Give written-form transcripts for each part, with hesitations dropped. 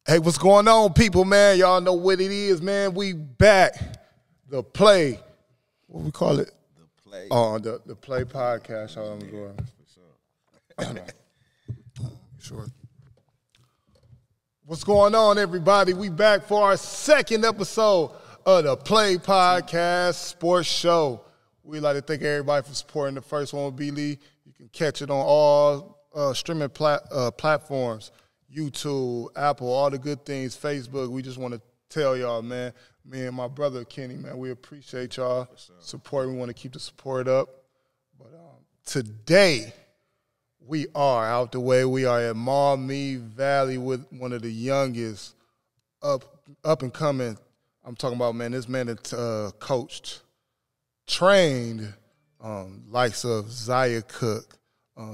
Hey, what's going on, people, man? Y'all know what it is, man. We back. The Play. What we call it? The Play. Oh, the Play podcast. How I'm going. Sure. What's going on, everybody? We back for our second episode of the Play podcast sports show. We'd like to thank everybody for supporting the first one with B-Lee. You can catch it on all streaming platforms. YouTube, Apple, all the good things, Facebook. We just want to tell y'all, man, me and my brother Kenny, man, we appreciate y'all support. We want to keep the support up. But today, we are out the way. We are at Maumee Valley with one of the youngest up and coming. I'm talking about, man, this man that coached, trained, likes of Zaya Cook,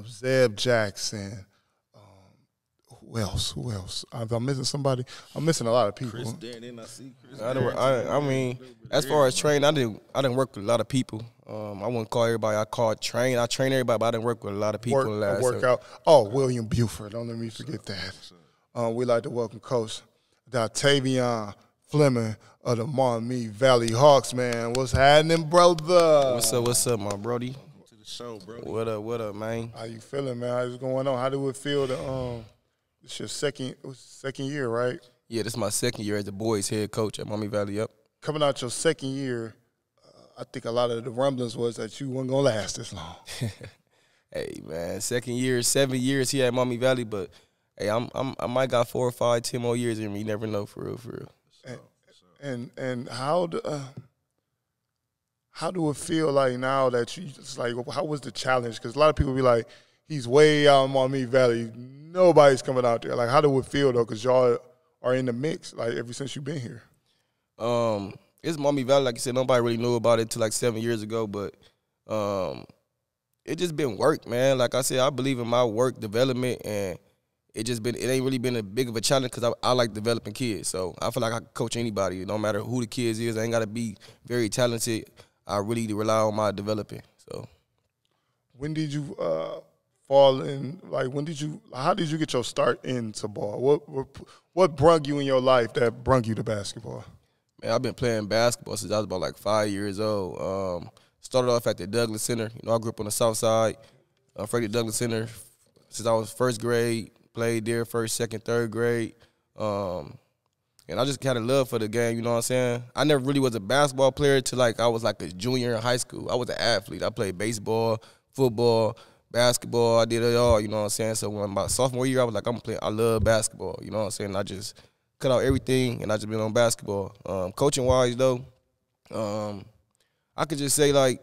Zeb Jackson. Who else? I'm missing somebody. I'm missing a lot of people. Chris Darren, I see Chris. I mean, as far as train, I didn't work with a lot of people. I wouldn't call everybody. I called train. I train everybody, but I didn't work with a lot of people. Workout. Oh, William Buford. Don't let me forget that. We'd like to welcome Coach Dontaviyon Fleming of the Maumee Valley Hawks, man. What's happening, brother? What's up, my brody? To the show, bro. What up, man? How you feeling, man? How's going on? How do it feel to it's your second year, right? Yeah, this is my second year as the boys head coach at Maumee Valley. Up. Coming out your second year, I think a lot of the rumblings was that you weren't gonna last this long. Hey, man, second year, 7 years here at Maumee Valley, but hey, I might got 4 or 5, 10 more years in me. You never know, for real. And how do it feel like now that you just like? How was the challenge? Because a lot of people be like, he's way out in Maumee Valley. Nobody's coming out there. Like, how do it feel, though? Because y'all are in the mix, like, ever since you've been here. It's Maumee Valley. Like you said, nobody really knew about it until like 7 years ago. But it just been work, man. Like I said, I believe in my work development, and it ain't really been a big of a challenge because I like developing kids. So I feel like I can coach anybody, no matter who the kids is. I ain't got to be very talented. I really rely on my developing. So when did you fall in? Like, how did you get your start into ball? What brung you in your life that brung you to basketball? Man, I've been playing basketball since I was about like 5 years old. Started off at the Douglas Center. You know, I grew up on the south side. Frederick Douglas Center since I was first grade. Played there first, second, third grade. And I just had a love for the game, you know what I'm saying? I never really was a basketball player till like I was like a junior in high school. I was an athlete. I played baseball, football, basketball. I did it all, you know what I'm saying? So when my sophomore year, I was like, I love basketball, you know what I'm saying? I just cut out everything, and I just been on basketball. Coaching-wise, though, I could just say, like,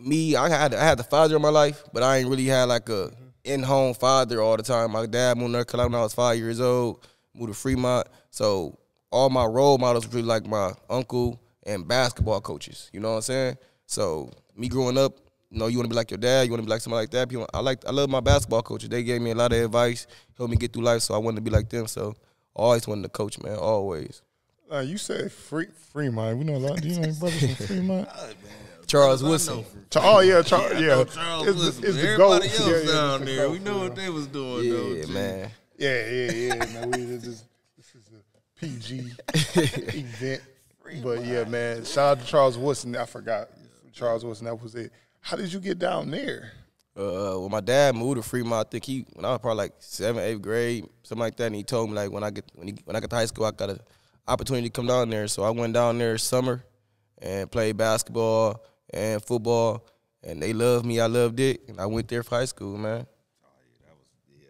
me, I had the father in my life, but I ain't really had like a in-home father all the time. My dad moved to North Carolina when I was 5 years old, moved to Fremont. So all my role models really like my uncle and basketball coaches, you know what I'm saying? So me growing up, you know, you want to be like your dad, you want to be like somebody like that. I love my basketball coaches. They gave me a lot of advice, helped me get through life, so I wanted to be like them. So I always wanted to coach, man, always. You said Fremont. We know a lot. Do you know any brothers from Fremont? Charles Woodson. Oh, yeah, Charles. Yeah. Charles Woodson. It's the Everybody GOAT. else down there. GOAT. We know what they was doing, though. Yeah, man. Yeah. Man, this is a PG event. But, yeah, man, shout out to Charles Woodson. I forgot. Charles Woodson, that was it. How did you get down there? Well, my dad moved to Fremont. I think when I was probably like 7th, 8th grade, something like that, and he told me, like, when I get to high school, I got an opportunity to come down there. So I went down there summer and played basketball and football, and they loved me. I loved it, and I went there for high school, man.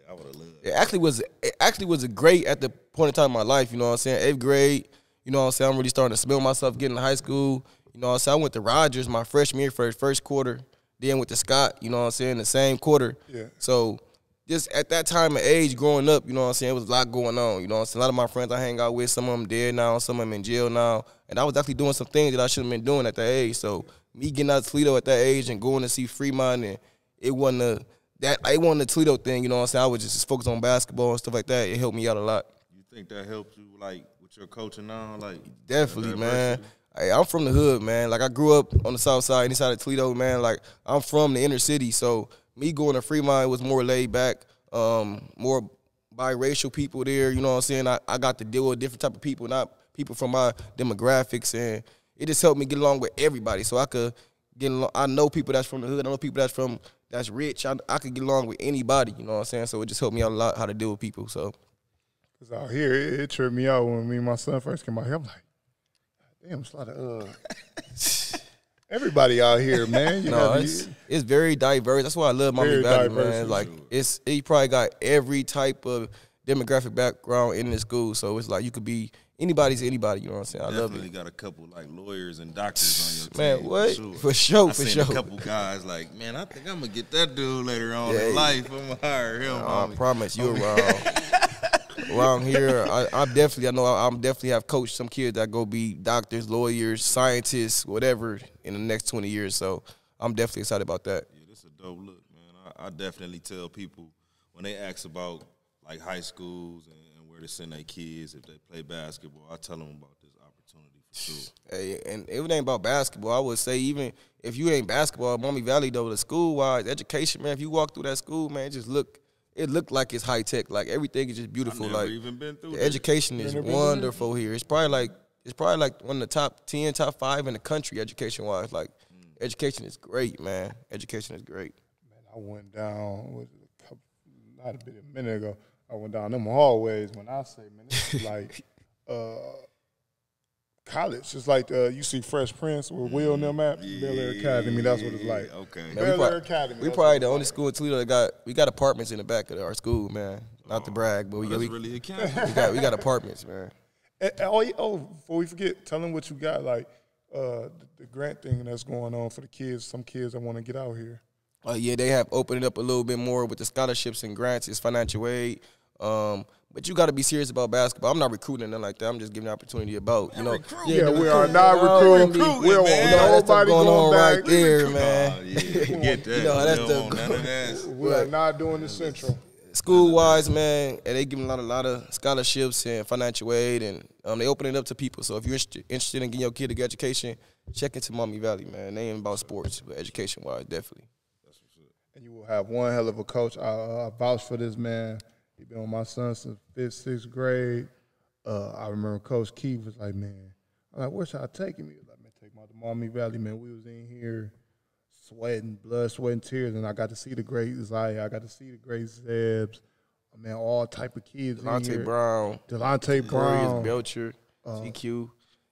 I would have loved it. It actually was a great at the point in time in my life, you know what I'm saying? 8th grade, you know what I'm saying? I'm really starting to smell myself getting to high school. You know what I'm saying? I went to Rogers my freshman year for the first quarter, then went to Scott, you know what I'm saying, the same quarter. Yeah. So just at that time of age growing up, you know what I'm saying, it was a lot going on. You know what I'm saying? A lot of my friends I hang out with, some of them dead now, some of them in jail now. And I was actually doing some things that I shouldn't have been doing at that age. So me getting out of Toledo at that age and going to see Fremont, and it wasn't a Toledo thing, you know what I'm saying? I was just focused on basketball and stuff like that. It helped me out a lot. You think that helped you, like, with your coaching now? Like, definitely, man. Hey, I'm from the hood, man. Like, I grew up on the south side, inside of Toledo, man. Like, I'm from the inner city, so me going to Fremont was more laid back, more biracial people there. You know what I'm saying? I got to deal with different type of people, not people from my demographics, and it just helped me get along with everybody. So I could get along. I know people that's from the hood. I know people that's rich. I could get along with anybody. You know what I'm saying? So it just helped me out a lot how to deal with people. So. Cause out here, it tripped me out when me and my son first came out here. I'm like, damn, it's a lot of everybody out here, man. It's very diverse. That's why I love Maumee Valley, man. Like he probably got every type of demographic background in the school. So it's like you could be anybody's anybody. You know what I'm saying? I love it. Definitely got a couple like lawyers and doctors on your team. Man, what? For sure. I seen a couple guys like, man, I think I'm gonna get that dude later on in life. I'm gonna hire him. I promise you around here, I'm definitely have coached some kids that go be doctors, lawyers, scientists, whatever in the next 20 years. So I'm definitely excited about that. Yeah, this is a dope look, man. I definitely tell people when they ask about like high schools and where to send their kids if they play basketball, I tell them about this opportunity for sure. Hey, and if it ain't about basketball, I would say even if you ain't basketball, Maumee Valley though, the school-wise, education, man, if you walk through that school, man, it looked like it's high tech. Like everything is just beautiful. I've never like even been through the education is wonderful here. It's probably like one of the top 10, top 5 in the country education wise. Like education is great, man. Education is great. Man, I went down not a minute ago. I went down them hallways. When I say, man, it's like college. It's like you see Fresh Prince with Will and them at Bel Air Academy. That's what it's like. Okay. Bel Air Academy. We probably the only school in Toledo that got apartments in the back of our school, man. Not to brag, but we really a campus. we got apartments, man. And, before we forget, tell them what you got, like the grant thing that's going on for the kids. Some kids that want to get out here. Yeah, they have opened it up a little bit more with the scholarships and grants. It's financial aid. But you got to be serious about basketball. I'm not recruiting nothing like that. I'm just giving the opportunity about, you know. Yeah, we are not recruiting. We don't want nobody going back right there, man. Oh, yeah. Get that. You know, that's the we are not doing the Central. School-wise, man, and they giving a lot of scholarships and financial aid, and they open it up to people. So if you're interested in getting your kid a good education, check into Maumee Valley, man. They ain't about sports, but education-wise, definitely. And you will have one hell of a coach. I vouch for this man. He been with my son since 5th, 6th grade. I remember Coach Keith was like, man, I'm like, where should I take him? He was like, man, take him out to Maumee Valley, man. We was in here sweating, blood, sweat, and tears, and I got to see the great Isaiah. I got to see the great Zebs. Man, all type of kids Delonte in here. Delonte Brown. Belcher, TQ.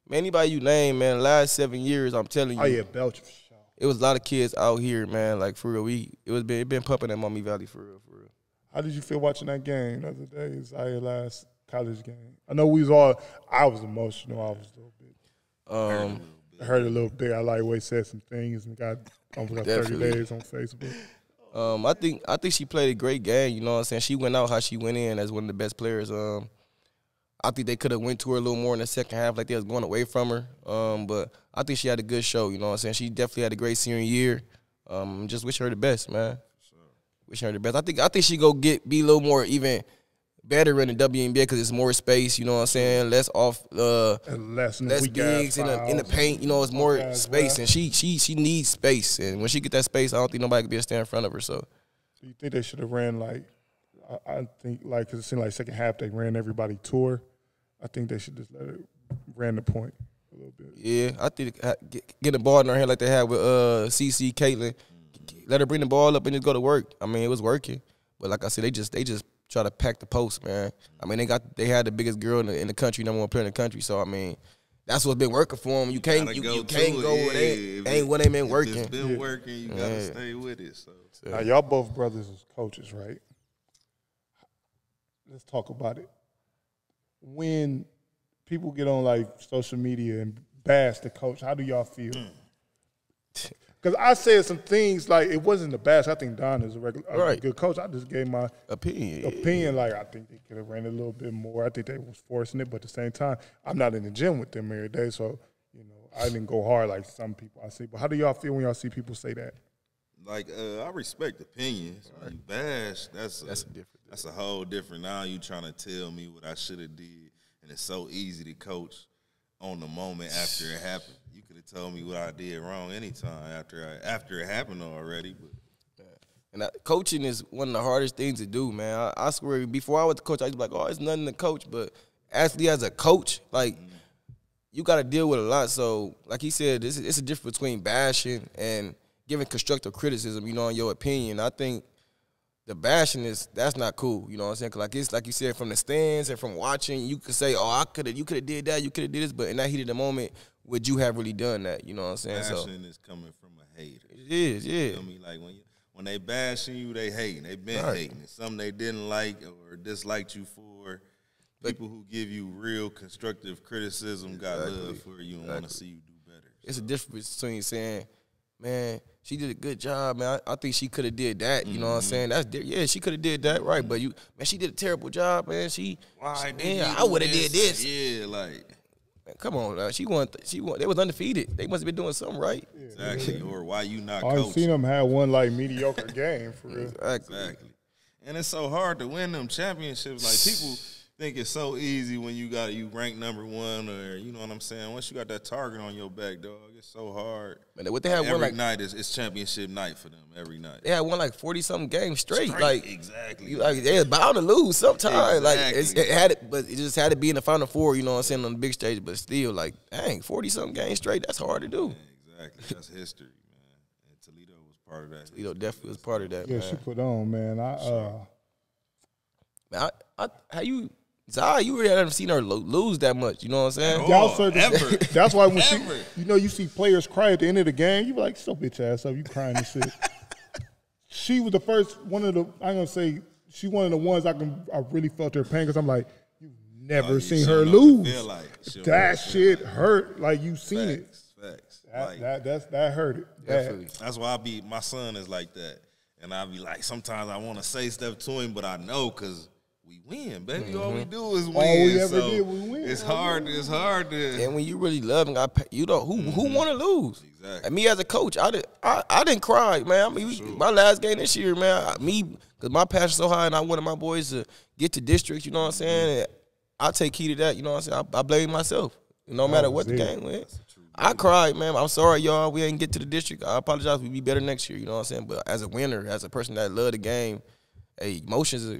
Man, anybody you name, man, the last 7 years, I'm telling you. Oh, yeah, Belcher, for sure. It was a lot of kids out here, man, like, for real. It been pumping at Maumee Valley, for real. How did you feel watching that game the other day? Isaiah last college game. I know I was emotional. I was a little bit. I heard a little bit. I like the way he said some things and got almost 30 days on Facebook. I think she played a great game, you know what I'm saying? She went out how she went in as one of the best players. I think they could have went to her a little more in the second half, like they was going away from her. But I think she had a good show, you know what I'm saying? She definitely had a great senior year. Just wish her the best, man. Wish her the best. I think she go be a little more even better in the WNBA because it's more space. You know what I'm saying? Less off, and less bigs in the paint. You know, it's more space, and she needs space. And when she get that space, I don't think nobody can be able to stand in front of her. So you think they should have ran like? I think like because it seemed like second half they ran everybody tour. I think they should just ran the point a little bit. Yeah, I think get the ball in her hand like they had with CC Caitlin. Let her bring the ball up and just go to work. I mean, it was working, but like I said, they just try to pack the post, man. I mean, they had the biggest girl in the country, number one player in the country. So I mean, that's what's been working for them. You can't go where ain't what ain't been working. If it's been working, you gotta stay with it. So now y'all both brothers as coaches, right? Let's talk about it. When people get on like social media and bash the coach, how do y'all feel? Because I said some things like it wasn't the bash. I think Don is a good coach. I just gave my opinion. Like I think they could have ran it a little bit more. I think they was forcing it, but at the same time, I'm not in the gym with them every day, so I didn't go hard like some people I see. But how do y'all feel when y'all see people say that? Like I respect opinions. Right. You bash, that's a whole different. Now you trying to tell me what I should have did, and it's so easy to coach on the moment after it happened. You could have told me what I did wrong anytime after it happened already. But And coaching is one of the hardest things to do, man. I swear, before I was the coach, I was like, oh, it's nothing to coach. But actually, as a coach, like, you got to deal with a lot. So, like he said, it's a difference between bashing and giving constructive criticism, you know, on your opinion. I think the bashing that's not cool, you know what I'm saying? 'Cause like it's like you said, from the stands and from watching, you could say, "Oh, you could have did that, you could have did this," but in that heat of the moment, would you have really done that? You know what I'm saying? Bashing is coming from a hater. It is, yeah. You know what I mean? Like when they bashing you, they hating. They been hating. It's something they didn't like or disliked you for. People who give you real constructive criticism got love for you and want to see you do better. It's a difference between saying, "Man, she did a good job, man. I think she could have did that." You know what I'm saying? Yeah, she could have did that, right? But man, she did a terrible job, man. I would have did this. Yeah, like, man, come on, now. She won. They was undefeated. They must have been doing something right. Exactly. Or why you not I've coaching? seen them have one like mediocre game for real. Exactly. And it's so hard to win them championships. Like, people think it's so easy when you rank number one, or you know what I'm saying. Once you got that target on your back, dog, it's so hard. Man, what they had every night is championship night for them. Every night they had won like 40-something games straight. Like exactly, like they was bound to lose sometime. Exactly. Like but it just had to be in the Final Four. You know what I'm saying, on the big stage. But still, like, dang, 40-something games straight. That's hard to do. Yeah, exactly, that's history, man. And Toledo was part of that. Toledo definitely was part of that. Yeah, man. she put on, man. How you? Zai, you really haven't seen her lose that much. You know what I'm saying? Ever. That's why when you see players cry at the end of the game, you be like, "So bitch ass up, you crying and shit." She was the first one of the. I'm gonna say she one of the ones I really felt her pain, because I'm like, you've never seen her lose. That shit hurt. Like, you seen it. Facts. That hurt it. Definitely. That's why my son is like that, and I be like, sometimes I want to say stuff to him, but I know because we win, baby. All we do is win. All we ever did was win. It's hard to. And when you really love him, you know who want to lose. Exactly. And me as a coach, I didn't cry, man. I mean, my last game this year, man. Because my passion's so high, and I wanted my boys to get to districts. You know what I'm saying? And I take heed of that. You know what I'm saying? I blame myself. No matter what the game went. I cried, man. I'm sorry, y'all. We ain't get to the district. I apologize. We'll be better next year. You know what I'm saying? But as a winner, as a person that love the game, hey, emotions is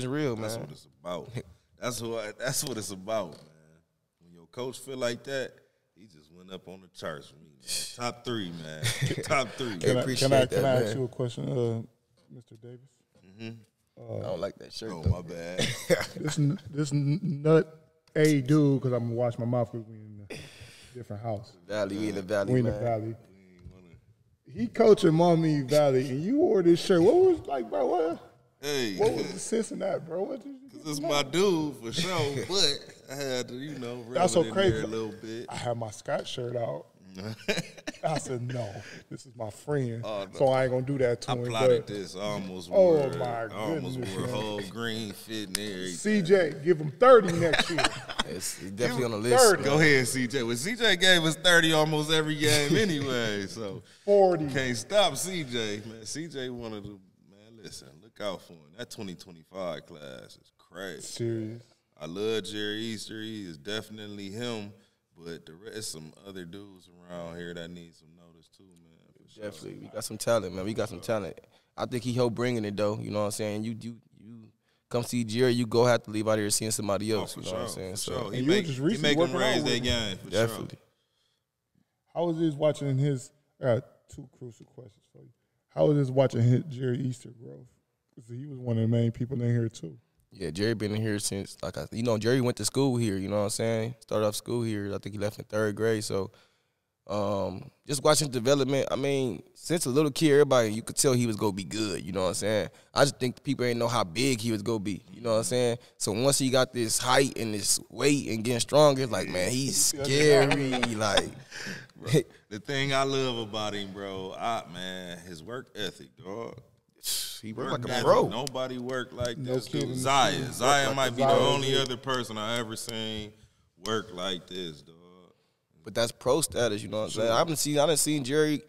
real, man. That's what it's about. That's what it's about, man. When your coach feel like that, he just went up on the charts for me, man. Top 3, man. Top 3. Can I ask you a question, Mr. Davis? Mm-hmm. I don't like that shirt. Oh, my bad. this nut dude, because I'm gonna watch my mouth because we in a different house. We in the Valley. We in the Valley. He coaching Maumee Valley, and you wore this shirt. What was like, bro? What was the sense in that, bro? Because it's my dude for sure, but I had to, rub That's so it in crazy. there a little bit. I had my Scott shirt out. I said, no, this is my friend, no. so I ain't gonna do that to him. I plotted this. I almost wore a whole green fit and everything. CJ, give him 30 next year. It's definitely on the list. 30. Go ahead, CJ. Well, CJ gave us 30 almost every game anyway, so 40. Can't stop CJ, man. CJ one of the, man, listen, look out for him. That 2025 class is crazy. Serious. I love Jerry Easter. He is definitely him. But the rest, some other dudes around here that need some notice too, man. For Definitely, we got some talent, man. We got some talent. I think he helped bringing it though. You know what I'm saying? You come see Jerry, you go have to leave out here seeing somebody else. You know what I'm saying? So he make them raise their game. For definitely. Sure. How was this watching his? I got 2 crucial questions for you. How was this watching Jerry Easter growth? Because he was one of the main people in here too. Yeah, Jerry been in here since, Jerry went to school here, you know what I'm saying? Started off school here. I think he left in 3rd grade. So just watching development, I mean, since a little kid, everybody, you could tell he was going to be good, you know what I'm saying? I just think people ain't know how big he was going to be, you know what I'm saying? So once he got this height and this weight and getting stronger, it's like, man, he's scary. Like, the thing I love about him, bro, his work ethic, dog. He worked like a pro. Nobody worked like this dude. Zaya might be the only other person I ever seen work like this, dog. But that's pro status, you know what I'm saying? I done seen Jerry,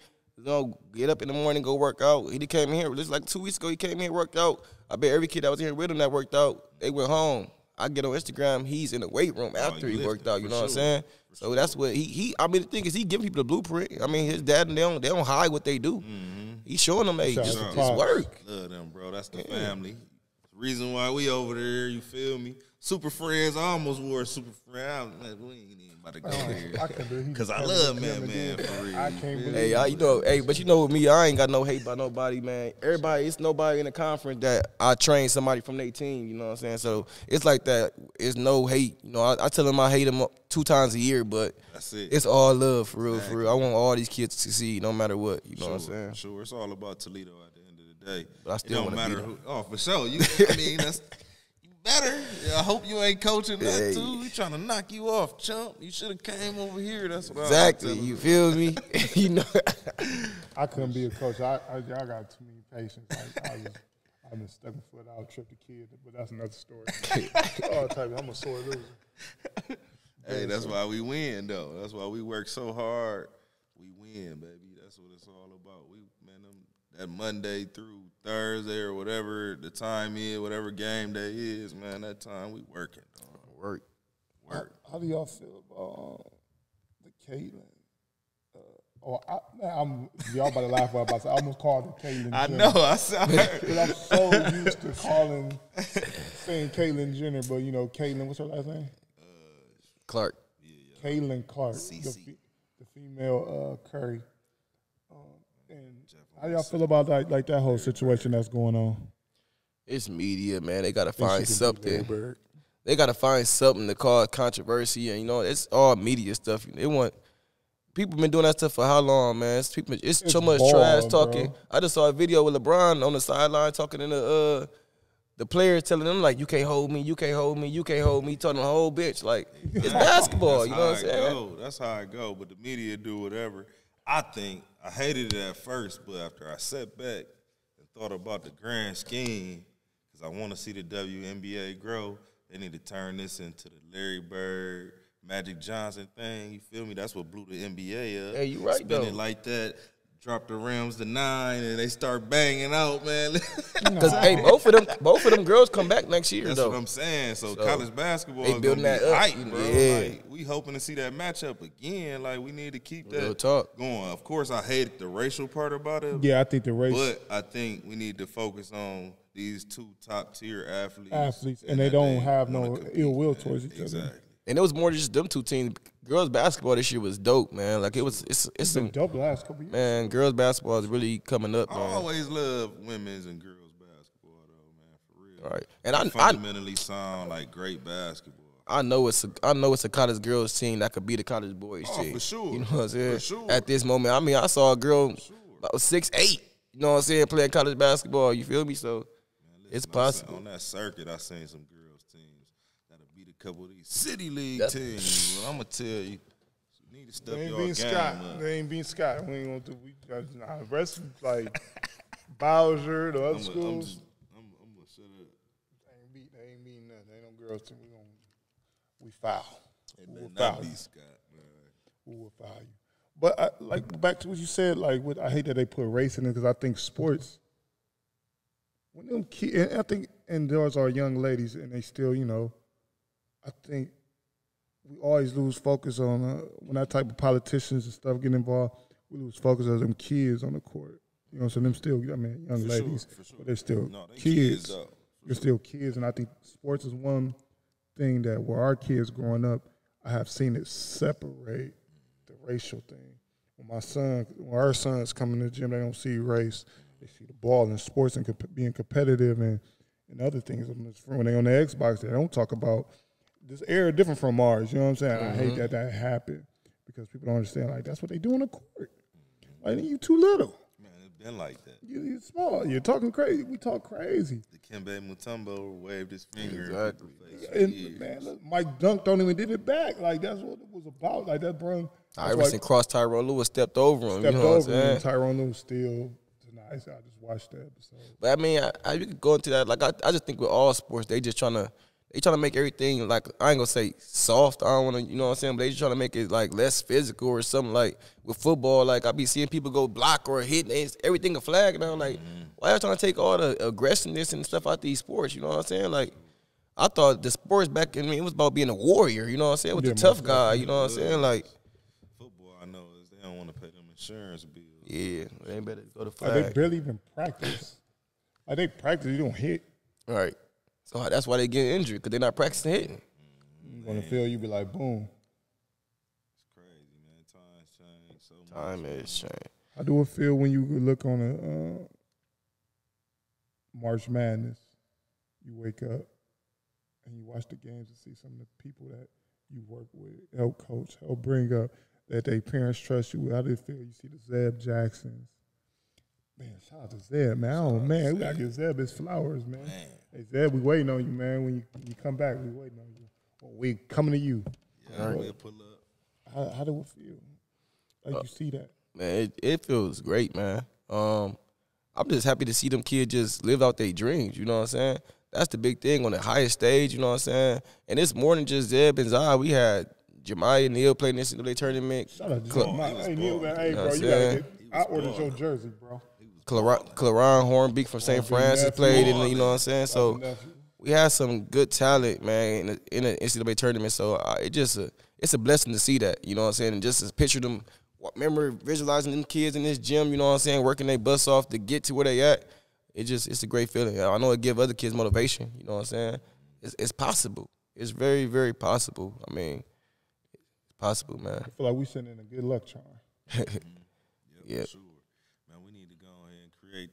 get up in the morning, go work out. He came in here, just like 2 weeks ago, he came in here, worked out. I bet every kid that was here with him that worked out, they went home. I get on Instagram, he's in the weight room after he worked out. You know what I'm saying? So that's what he. I mean, the thing is, he giving people the blueprint. I mean, his dad and they don't hide what they do. He's showing them, hey, it's work. Love them, bro. That's the family. The reason why we over there, you feel me? Super Friends. I almost wore a Super Friend. We ain't even about to go there. Because I love man, for real. I can't believe hey, but you know with me, I ain't got no hate by nobody, man. Everybody, it's nobody in the conference that I train somebody from their team, you know what I'm saying? So it's like that. It's no hate. You know, I tell them I hate them 2 times a year, but that's it. It's all love, for real, for real. I want all these kids to succeed no matter what, you know what I'm saying? Sure, it's all about Toledo at the end of the day. But I still don't matter who. Oh, for sure. I mean, that's better. Yeah, I hope you ain't coaching that too. We trying to knock you off, chump. You should have came over here. That's what exactly. You feel me? You know, I couldn't be a coach. I got too many patience. Like, I've been stuck my foot out, tripped a kid, but that's another story. I'm a sore loser. Hey, that's why we win, though. That's why we work so hard. We win, baby. That's what it's all about. That Monday through Thursday or whatever the time is, whatever game day is, man, that time we working. Work. How do y'all feel about the Caitlin? Y'all about to laugh about. I almost called it Caitlin Jenner. I know. I saw her. I'm so used to saying Caitlin Jenner, but you know, Caitlin, what's her last name? Clark. Yeah. Caitlin Clark, the female Curry. And how y'all feel about that whole situation that's going on? It's media, man. They gotta find something. They gotta find something to cause controversy, and you know, it's all media stuff. They want people been doing that stuff for how long, man? It's so much trash talking. Bro. I just saw a video with LeBron on the sideline talking to the players, telling them like, "You can't hold me, you can't hold me, you can't hold me," telling the whole bitch like it's basketball. You know what I'm saying? That's how I go. But the media do whatever. I hated it at first, but after I sat back and thought about the grand scheme, because I want to see the WNBA grow, they need to turn this into the Larry Bird, Magic Johnson thing. You feel me? That's what blew the NBA up. Hey, you right, Spin it like that. Drop the rims to 9, and they start banging out, man. Because hey, both of them girls come back next year. That's though. what I'm saying. So college basketball they is building gonna be that up, hype, bro. Yeah. Like, we hoping to see that matchup again. Like, we need to keep that Real talk going. Of course, I hate the racial part about it. Yeah, I think the race. But I think we need to focus on these 2 top-tier athletes, and they don't have no ill will towards each other. And it was more than just them 2 teams. Girls basketball this year was dope, man. Like it's some dope last couple years. Man, girls basketball is really coming up, man. I always love women's and girls basketball, though, man, for real. Right, and I fundamentally sound like great basketball. I know it's a college girls team that could beat a college boys team. For sure. You know what I'm saying? For sure. At this moment, I mean, I saw a girl about 6'8", you know what I'm saying, playing college basketball. You feel me? So man, listen, it's possible. On that circuit, I seen some girls teams that'll beat a couple of these city league teams. Well, I'm gonna tell you. Need to step your game up. They ain't being Scott. We ain't gonna do. We got rest like Bowser, the other schools. I'm gonna shut up. They ain't beating nothing. They ain't no girls team. We foul. We'll not be Scott, man. We will foul you. But like back to what you said. Like, I hate that they put race in it because I think sports. When them kids, I think, and those are young ladies, and they still, you know, I think. We always lose focus on when that type of politicians and stuff get involved. We lose focus on them kids on the court. You know, so them still, I mean, young ladies, but they're still kids. They're still kids, and I think sports is one thing that where our kids growing up, I have seen it separate the racial thing. When our sons come in the gym, they don't see race. They see the ball and sports and being competitive and other things. When they on the Xbox, they don't talk about this era different from ours, you know what I'm saying? I hate that happened because people don't understand, like, that's what they do on the court. Like, you too little. Man, it's been like that. You're small. You're talking crazy. We talk crazy. The Dikembe Mutombo waved his finger. Exactly. And, man, look, Mike Dunk don't even did it back. Like, that's what it was about. Like, that bro. Iverson crossed Tyrone Lewis, stepped over him. You know what I'm saying? Tyrone Lewis still nice. I just watched that episode. But, I mean, you could go into that. Like, I just think with all sports, they trying to make everything, like, I ain't gonna say soft. I don't want to, you know what I'm saying? But they just trying to make it, like, less physical or something. Like, with football, like, I be seeing people go block or hit, and everything a flag. And I'm like, why y'all trying to take all the aggressiveness and stuff out these sports? You know what I'm saying? Like, I thought the sports back in me, it was about being a warrior, you know what I'm saying? With the tough guy, you know what I'm saying? Like football, I know is they don't want to pay them insurance bills. Yeah, they better go to flag. Like they barely even practice. Like they practice, you don't hit. Right. So that's why they get injured, because they're not practicing hitting. You want to feel, you be like, boom. It's crazy, man. Times change so much. Time is changed. How do it feel when you look on a March Madness? You wake up and you watch the games and see some of the people that you work with, help coach, help bring up, that their parents trust you. How do it feel? You see the Zeb Jacksons. Man, shout out to Zeb, man. Oh, man, we got to give Zeb his flowers, man. Hey, Zeb, we waiting on you, man. When you come back, we waiting on you. Well, we coming to you. Yeah, we'll pull up. How do it feel? Like you see that? Man, it feels great, man. I'm just happy to see them kids just live out their dreams, you know what I'm saying? That's the big thing on the highest stage, you know what I'm saying? And it's more than just Zeb and Zai. We had Jemiah Neal playing this NCAA tournament. Shout out to Jemiah. Hey, Neal, man. Hey, bro, you gotta get. I ordered your jersey, bro. Claron Hornbeak from St. Francis played in the, you know what I'm saying? So we had some good talent, man, in the NCAA tournament. So it's a blessing to see that, you know what I'm saying? And just to picture them, remember visualizing them kids in this gym, you know what I'm saying, working their butts off to get to where they at. It's a great feeling. I know it give other kids motivation, you know what I'm saying? It's possible. It's very, very possible. I mean, it's possible, man. I feel like we sitting in a good luck charm. Yeah, for sure. Man, we need to go ahead and create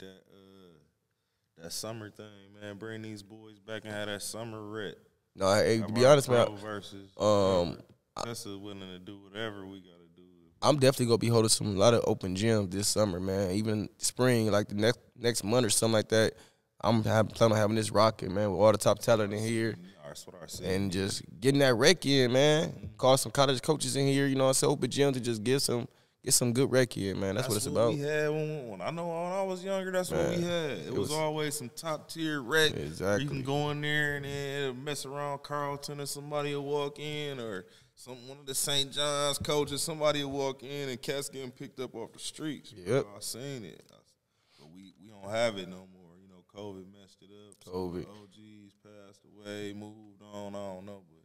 that summer thing, man. Bring these boys back and have that summer rep. No, hey, to be honest, man. That's willing to do whatever we got to do. I'm definitely gonna be holding a lot of open gyms this summer, man. Even spring, like the next month or something like that. I'm planning on having this rocket, man, with all the top talent in here. That's what I see. And just getting that rec in, man. Call some college coaches in here, you know what I'm saying, open gym to just get some good rec in, man. That's what it's about. We had when I was younger, that's what we had. It was always some top tier rec. Exactly. You can go in there and then mess around Carlton and somebody will walk in, or one of the St. John's coaches, somebody will walk in and cats getting picked up off the streets. Yep. I seen it. But we don't have it no more. You know, COVID messed it up. COVID. Some OGs passed away, moved on. I don't know, but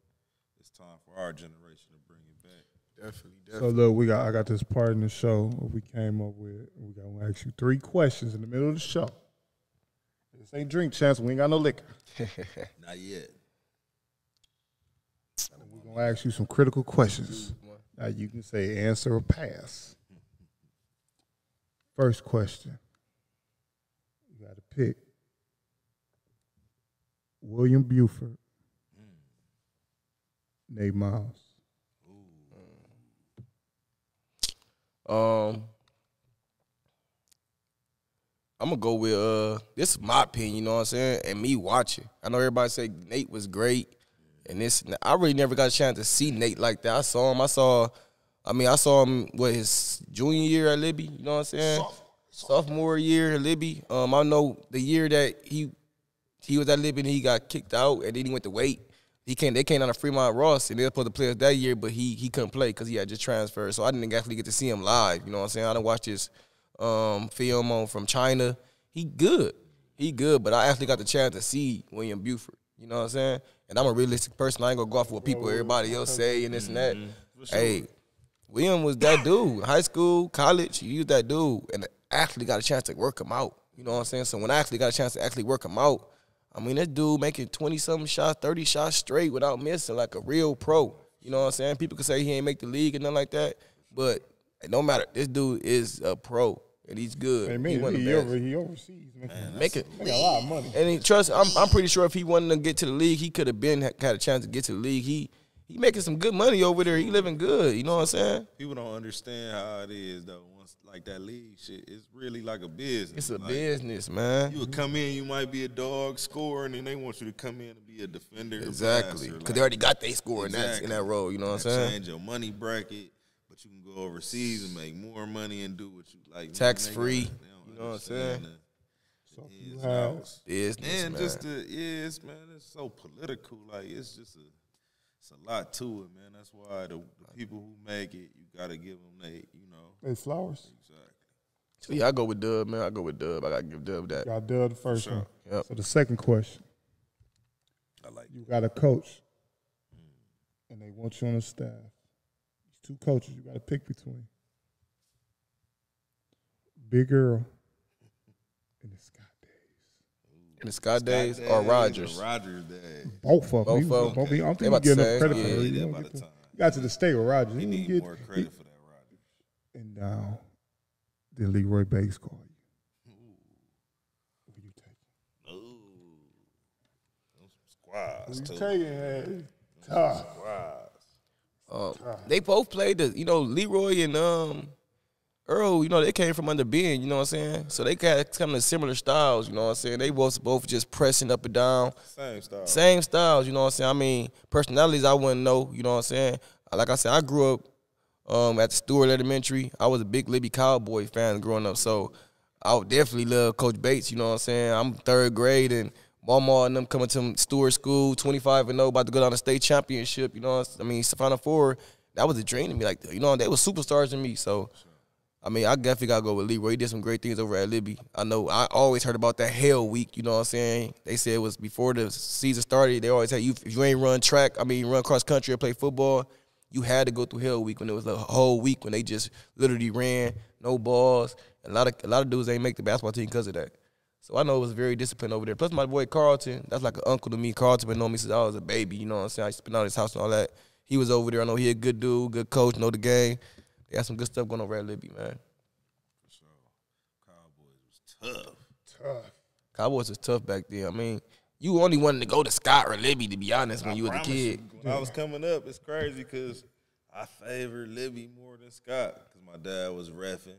it's time for our generation to bring it back. Definitely. So look, I got this part in the show we came up with. We gonna ask you 3 questions in the middle of the show. This ain't drink champs. We ain't got no liquor. Not yet. We're gonna ask you some critical questions. Now you can say answer or pass. First question. You got to pick William Buford, Nate Miles. I'm gonna go with this is my opinion, you know what I'm saying, and me watching. I know everybody say Nate was great, and I really never got a chance to see Nate like that. I saw him his junior year at Libby, you know what I'm saying? Sophomore year at Libby. I know the year that he was at Libby and he got kicked out, and then he went to Wait. They came down to Fremont Ross, and they were supposed to play us that year, but he couldn't play because he had just transferred. So I didn't actually get to see him live. You know what I'm saying? I didn't watch his film from China. He good, but I actually got the chance to see William Buford. You know what I'm saying? And I'm a realistic person. I ain't gonna go off what everybody else say and this and that. Sure. Hey, William was that dude. High school, college, he was that dude, and I actually got a chance to work him out. You know what I'm saying? So when I actually got a chance to actually work him out, I mean, that dude making 20-something shots, 30 shots straight without missing, like a real pro. You know what I'm saying? People could say he ain't make the league and nothing like that, but it don't matter. This dude is a pro, and he's good. Hey, man, he overseas. Making a lot of money. And I'm pretty sure if he wanted to get to the league, he could have had a chance to get to the league. He making some good money over there. He living good. You know what I'm saying? People don't understand how it is, though. Like that league shit, it's really like a business. It's a business, man. You would come in, you might be a dog scoring, and they want you to come in and be a defender. Exactly, because they already got their score in that role. You know what I'm saying? Change your money bracket, but you can go overseas and make more money and do what you like. Tax free. You know what I'm saying? So you have business, and man. It's so political. Like it's a lot to it, man. That's why the people who make it, you gotta give them they flowers. Exactly. So yeah, I go with Dub, man. I gotta give Dub that. Got Dub the first one. Yep. So the second question. I like you got a coach, and they want you on the staff. There's two coaches you got to pick between. Big Earl and the Scott Days. And the Scott Days or Rodgers? Rogers days. Both of them. Both of them. I don't They think you about get the enough same. credit Yeah, for it. yeah, You by don't the get time. you got to the state with Rodgers. He You need get, more credit for that Rodgers. And now, then Leroy Banks call you. Who you taking? Ooh. Them squads, Who too. you taking, man? Tough. Squads. They both played Leroy and Earl, they came from under Ben, you know what I'm saying? So they got kind of similar styles, you know what I'm saying? They both just pressing up and down. Same style. Same styles, you know what I'm saying? I mean, personalities I wouldn't know, you know what I'm saying? Like I said, I grew up at the Stewart Elementary. I was a big Libby Cowboy fan growing up, so I would definitely love Coach Bates, you know what I'm saying? I'm third grade, and Maumee and them coming to Stewart School, 25-0, about to go down to state championship, you know what I mean? Final Four, that was a dream to me. Like, they were superstars to me, so I mean, I definitely got to go with Leroy. He did some great things over at Libby. I know I always heard about that Hell Week, you know what I'm saying? They said it was before the season started. They always said if you ain't run cross country or play football, you had to go through Hell Week when it was a whole week when they just literally ran, no balls. And a lot of dudes ain't make the basketball team because of that. So I know it was very disciplined over there. Plus my boy Carlton, that's like an uncle to me. Carlton been knowing me since I was a baby, you know what I'm saying? I used to spend out at his house and all that. He was over there. I know he a good dude, good coach, know the game. They got some good stuff going over at Libby, man. For sure. Cowboys was tough. Cowboys was tough back then. I mean, you only wanted to go to Scott or Libby, to be honest, when you was a kid. When I was coming up, it's crazy because I favored Libby more than Scott because my dad was reffing.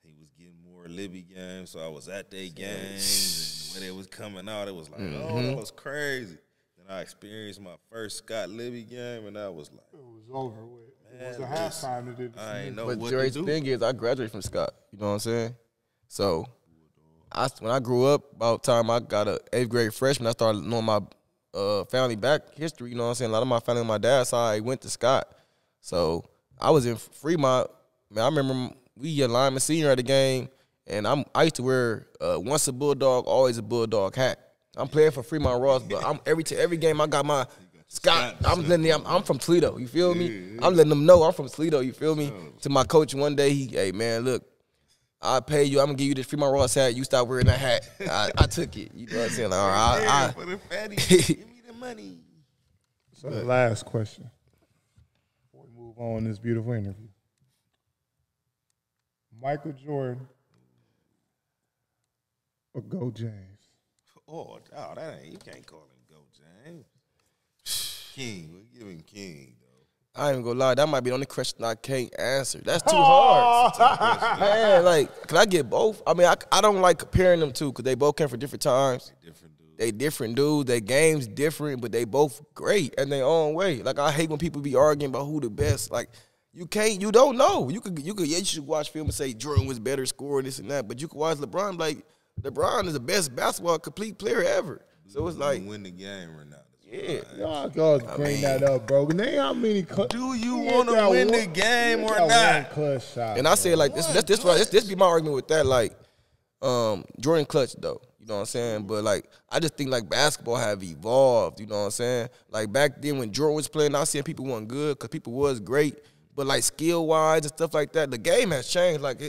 He was getting more Libby games, so I was at their games. And when it was coming out, it was like, oh, that was crazy. Then I experienced my first Scott Libby game, and I was like, It was over with. It was a halftime that did this. I ain't know But what the to do. thing is, I graduated from Scott. You know what I'm saying? So, when I grew up, about the time I got a 8th grade freshman, I started knowing my family back history. You know what I'm saying? A lot of my family on my dad's side went to Scott. So, I was in Fremont. Man, I remember we a lineman senior at the game, and I used to wear once a Bulldog, always a Bulldog hat. I'm playing for Fremont Ross, but every game I got my Scott. I'm from Toledo. You feel me? I'm letting them know I'm from Toledo. You feel me? To my coach one day, hey man, look, I pay you. I'm gonna give you this Fremont Ross hat. You stop wearing that hat. I took it. You know what I'm saying? Like, all right, For the fatty, give me the money. So the last question before we move on in this beautiful interview. Michael Jordan or Go James? Oh, that ain't, you can't call him Go James. King, we give him King, though. I ain't gonna lie, that might be the only question I can't answer. That's too hard. Man, like, can I get both? I mean, I don't like comparing them two because they both came from different times. They different dudes. Their game's different, but they both great in their own way. Like, I hate when people be arguing about who the best. Like, you don't know. You should watch film and say Jordan was better scorer, this and that, but you can watch LeBron, like, LeBron is the best basketball complete player ever. So it's like, win the game or not. yeah. Y'all go bring that up, bro. Name how many Do you want to win the game or not? Clutch shot, And I say like this be my argument with that. Like, Jordan clutch though. You know what I'm saying? But like, I just think like basketball have evolved. You know what I'm saying? Like back then when Jordan was playing, I seen people weren't good because people was great, but like skill wise and stuff like that, the game has changed. Like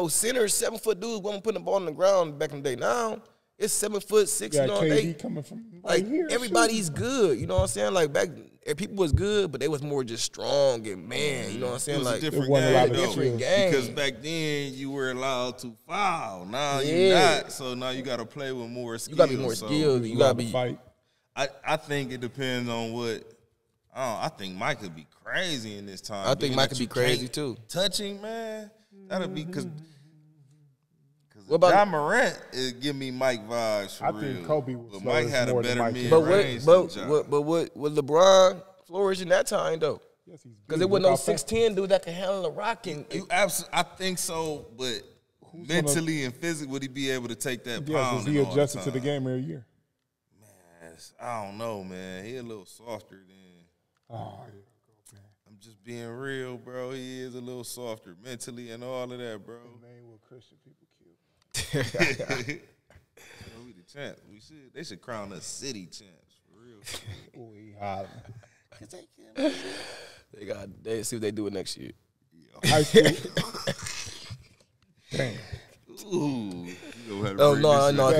centers, 7-foot dudes wasn't putting the ball on the ground back in the day. Now it's 7'6". Yeah, You know, KD coming from right like here. everybody's good. You know what I'm saying? Like back, people was good, but they was more just strong and man. You know what I'm saying? It was Like a different It wasn't a lot game, of though. different game. Because back then you were allowed to foul. Now you're Yeah. not. So now you got to play with more skills. You gotta be more So skilled. You gotta be. fight. I think it depends on what. I think Mike could be crazy in this time. I think being Mike that could be you crazy can't too. Touching, man, that'll be because. What about- John Morant it give me Mike vibes for I real. think Kobe was But slow Mike as had a more than better Mike. mid But range what? than John. But what? Would LeBron flourish in that time though? Yes, he's Because big. it wasn't no Look how fast- 6'10" dude that can handle a rock. And I think so, but mentally and physically, would he be able to take that Yeah, pound? because he adjusted to the game every year. I don't know, man. He a little softer than. Oh, yeah. I'm just being real, bro. He is a little softer mentally and all of that, bro. Man, what Christian people kill. We the champs. They should crown us city champs for real. Ooh, he hollering. They see what they do it next year. High school. Damn. Ooh. Oh no!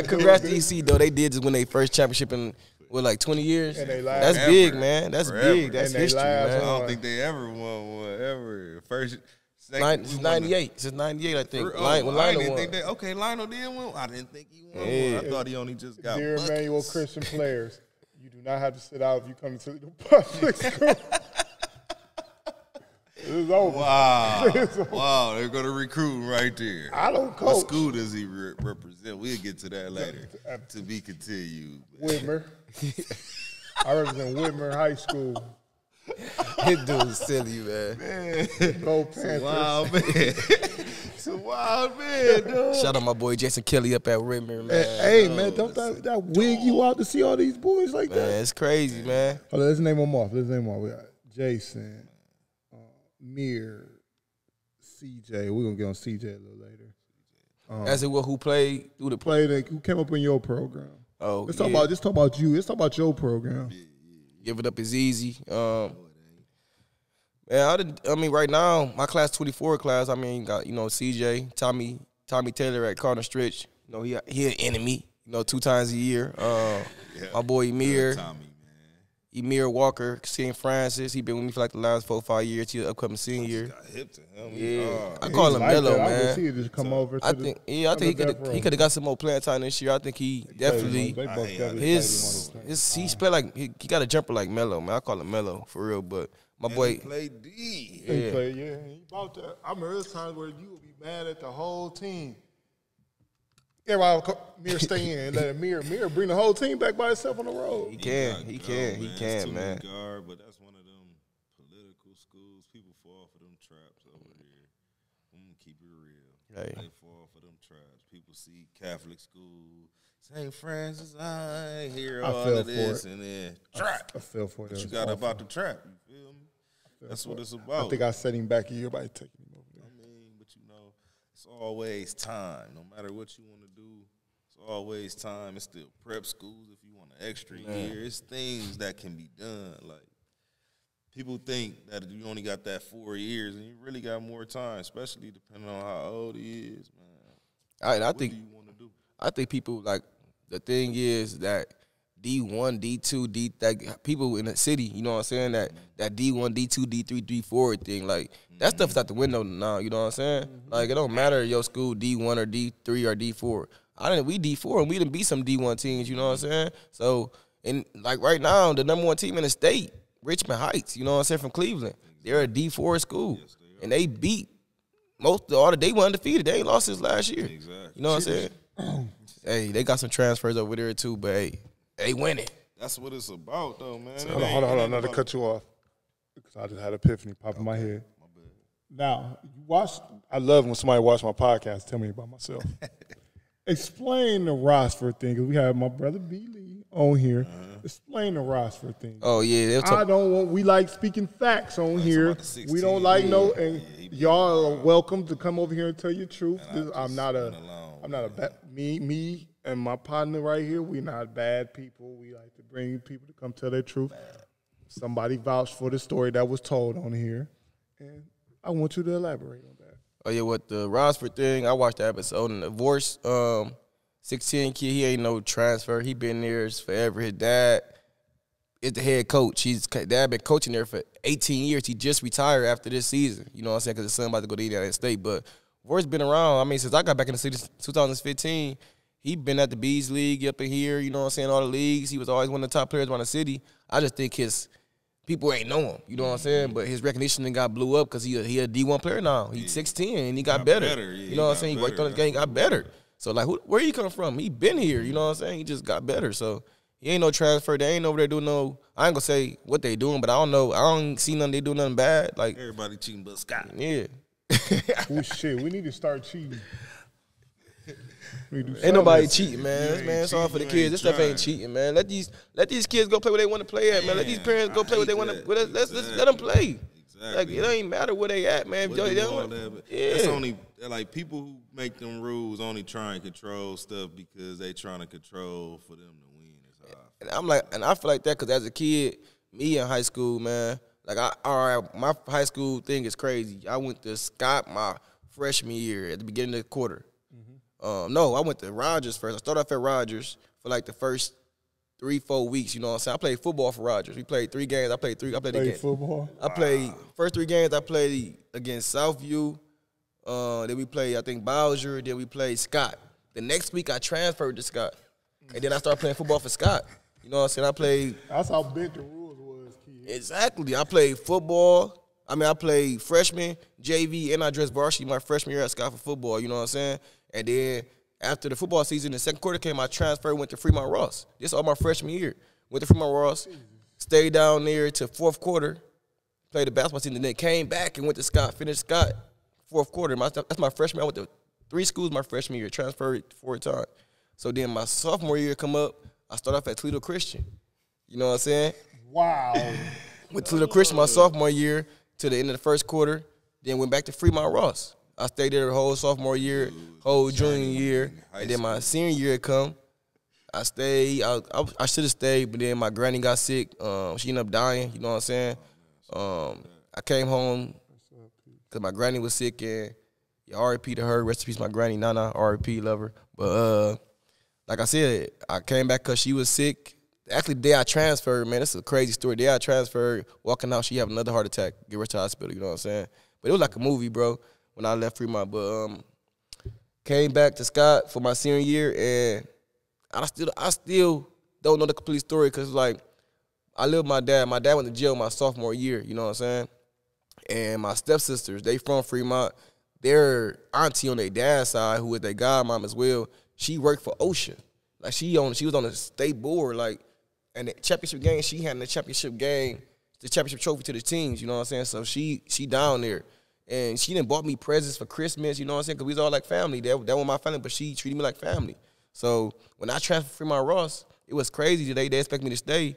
Congrats to EC though. They did just win their first championship in like 20 years. That's big, man. That's big. That's history, man. I don't think they ever won one ever. First, since 98. Since 98, I think. When Lionel won. Okay, Lionel did win. I didn't think he won one. I thought he only just got Dear buckets. Emmanuel Christian players, you do not have to sit out if you come to the public school. It's over. Wow. Wow, they're going to recruit right there. I don't coach. What school does he represent? We'll get to that later. To be continued. Whitmer. I represent Whitmer High School. This dude's silly, man. Go Panthers. Wow, man. It's a wild man, dude. Shout out my boy Jason Kelly up at Whitmer, man. Hey, man, don't that wig you out to see all these boys like that? Man, it's crazy, man. Hold on, let's name them off. We got Jason, Mir, CJ. We're going to get on CJ a little later. As it was who played through the who came up in your program. Oh, let's talk about you. Let's talk about your program. Give it up is easy. Man, I mean, right now, my class 24 class, I mean, got, CJ, Tommy Taylor at Cardinal Stretch. He an enemy, 2 times a year. My boy Emir. Emir Walker, St. Francis. He been with me for like the last 4 or 5 years. He's an upcoming senior. Got hip to him. Yeah, I call him Mello, man. I wish he just come over. I think he could have got some more playing time this year. I think he definitely he's play like he got a jumper like Mello, man. I call him Mello for real. But my boy he played D. He played, he about that. I remember there's times where you would be mad at the whole team. Everybody, Mir stay in and let Mir bring the whole team back by himself on the road. He can, man. Guard, but that's one of them political schools. People fall for them traps over here. I'm gonna keep it real. Hey. They fall for them traps. People see Catholic school, St. Francis, I hear all of this, and then trap. I feel for it. What you got about the trap? You feel me? That's what it's about. I think I set him back a year by taking him over there. I mean, but it's always time. No matter what you want to do, it's always time. It's still prep schools if you want an extra year. It's things that can be done. Like, people think that you only got that 4 years, and you really got more time, especially depending on how old he is, man. What do you want to do? I think people, like, the thing is that D1, D2, like people in the city, you know what I'm saying, that D1, D2, D3, D4 thing, like, that stuff's out the window now, you know what I'm saying? Like, it don't matter your school D1 or D3 or D4. We D4 and we done beat some D1 teams, you know what I'm saying? So, and like right now, the number 1 team in the state, Richmond Heights, you know what I'm saying, from Cleveland, they're a D4 school, and they beat they were undefeated. They ain't lost since last year. Exactly. You know what I'm saying? Hey, they got some transfers over there too, but hey, they winning. That's what it's about, though, man. Hold on, not to cut you off, because I just had an epiphany pop in my head. My bad. Now, I love when somebody watch my podcast, tell me about myself. Explain the Rossford thing, because we have my brother B. Lee on here. Explain the Rossford thing. Oh yeah, we like speaking facts on here. We don't like y'all are welcome to come over here and tell your truth. Me and my partner right here, we're not bad people. We like to bring people to come tell their truth. Somebody vouched for the story that was told on here, and I want you to elaborate on that. Oh yeah, what the Rossford thing? I watched the episode. And the divorce, 16 kid, he ain't no transfer. He been there forever. His dad is the head coach. Dad been coaching there for 18 years. He just retired after this season. You know what I'm saying? Because his son about to go to the United States. But divorce been around. I mean, since I got back in the city, 2015. He been at the Bees League up in here. You know what I'm saying? All the leagues. He was always one of the top players around the city. I just think his people ain't know him. You know what I'm saying? But his recognition got blew up because he a D1 player now. He's 16 and he got better. You know what I'm saying? He worked on his game, got better. So, like, where he come from? He been here. You know what I'm saying? He just got better. So, he ain't no transfer. They ain't over there doing no – I ain't going to say what they doing, but I don't know. I don't see nothing they do nothing bad. Like everybody cheating but Scott. Yeah. Oh, shit. We need to start cheating. Ain't nobody cheating, man. It's all for the kids. This stuff ain't cheating, man. Let these kids go play where they want to play at, man. Let these parents go play what they want to. Let them play. Exactly. Like, it ain't matter where they at, man. It's only like people who make them rules only try and control stuff because they trying to control for them to win. And I'm like, and I feel like that because as a kid, me in high school, man, like my high school thing is crazy. I went to Scott my freshman year at the beginning of the quarter. No, I went to Rogers first. I started off at Rogers for like the first 3-4 weeks. You know what I'm saying? I played football for Rogers. We played 3 games. I played again. Football. I played first 3 games. I played against Southview. Then we played, I think, Bowser. Then we played Scott. The next week I transferred to Scott, and then I started playing football for Scott. You know what I'm saying? I played. That's how big the rules was, kid. Exactly. I played football. I played freshman, JV, and I dressed varsity my freshman year at Scott for football. You know what I'm saying? And then after the football season, the second quarter came, I transferred, went to Fremont Ross. This all my freshman year. Went to Fremont Ross, stayed down there to fourth quarter, played the basketball season, and then came back and went to Scott, finished Scott fourth quarter. That's my freshman. I went to 3 schools my freshman year, transferred 4 times. So then my sophomore year come up, I started off at Toledo Christian. You know what I'm saying? Wow. Went to Toledo Christian my sophomore year to the end of the first quarter, then went back to Fremont Ross. I stayed there the whole sophomore year, whole junior year, and then my senior year come. I stayed. I should have stayed, but then my granny got sick. She ended up dying. You know what I'm saying? I came home because my granny was sick, and R.I.P. to her. Rest in peace, my granny, Nana. R.I.P. love her. But like I said, I came back because she was sick. Actually, the day I transferred, man, this is a crazy story. The day I transferred, walking out, she had another heart attack. Get her to the hospital. You know what I'm saying? But it was like a movie, bro. When I left Fremont, but came back to Scott for my senior year, and I still don't know the complete story because like I lived with my dad. My dad went to jail my sophomore year. You know what I'm saying? And my stepsisters, they from Fremont. Their auntie on their dad's side, who was their godmom as well, she worked for OSHA. Like she was on the state board. Like, and the championship game, she had in the championship game, the championship trophy to the teams. You know what I'm saying? So she down there. And she done bought me presents for Christmas, you know what I'm saying? Because we was all like family. That was my family, but she treated me like family. So when I transferred from Fremont Ross, it was crazy. They expect me to stay.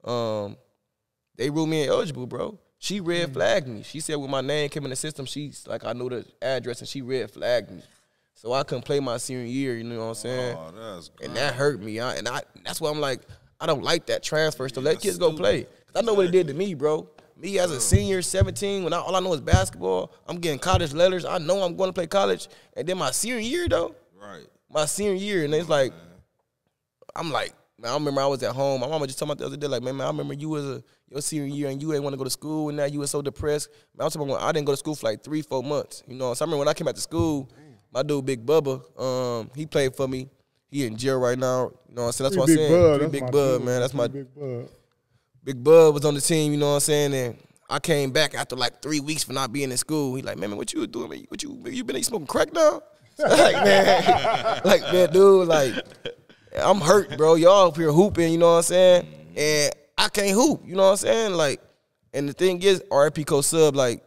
They ruled me ineligible, bro. She red flagged me. She said when my name came in the system, she's like, I knew the address, and she red flagged me. So I couldn't play my senior year, you know what I'm saying? Oh, that's great. And that hurt me. That's why I'm like, I don't like that transfer stuff. Let kids go play. Because I know what it did to me, bro. Me as a senior, 17, when all I know is basketball, I'm getting college letters. I know I'm going to play college. And then my senior year, though. Right. My senior year, and it's like, I'm like, man, I remember I was at home. My mama just told me the other day, like, man, I remember you was your senior year and you ain't want to go to school, and now you was so depressed. Man, I'm talking about I didn't go to school for like 3-4 months. You know, so I remember when I came back to school, my dude, Big Bubba, he played for me. He in jail right now. You know what I'm saying? That's what I'm saying. Big Bub, man. That's my Big Bub. Big Bub was on the team, you know what I'm saying? And I came back after like 3 weeks for not being in school. He like, man, what you was doing? Man? You been smoking crack now? man, dude, like, I'm hurt, bro. Y'all up here hooping, you know what I'm saying? And I can't hoop, you know what I'm saying? Like, and the thing is, RIP Coach Sub, like,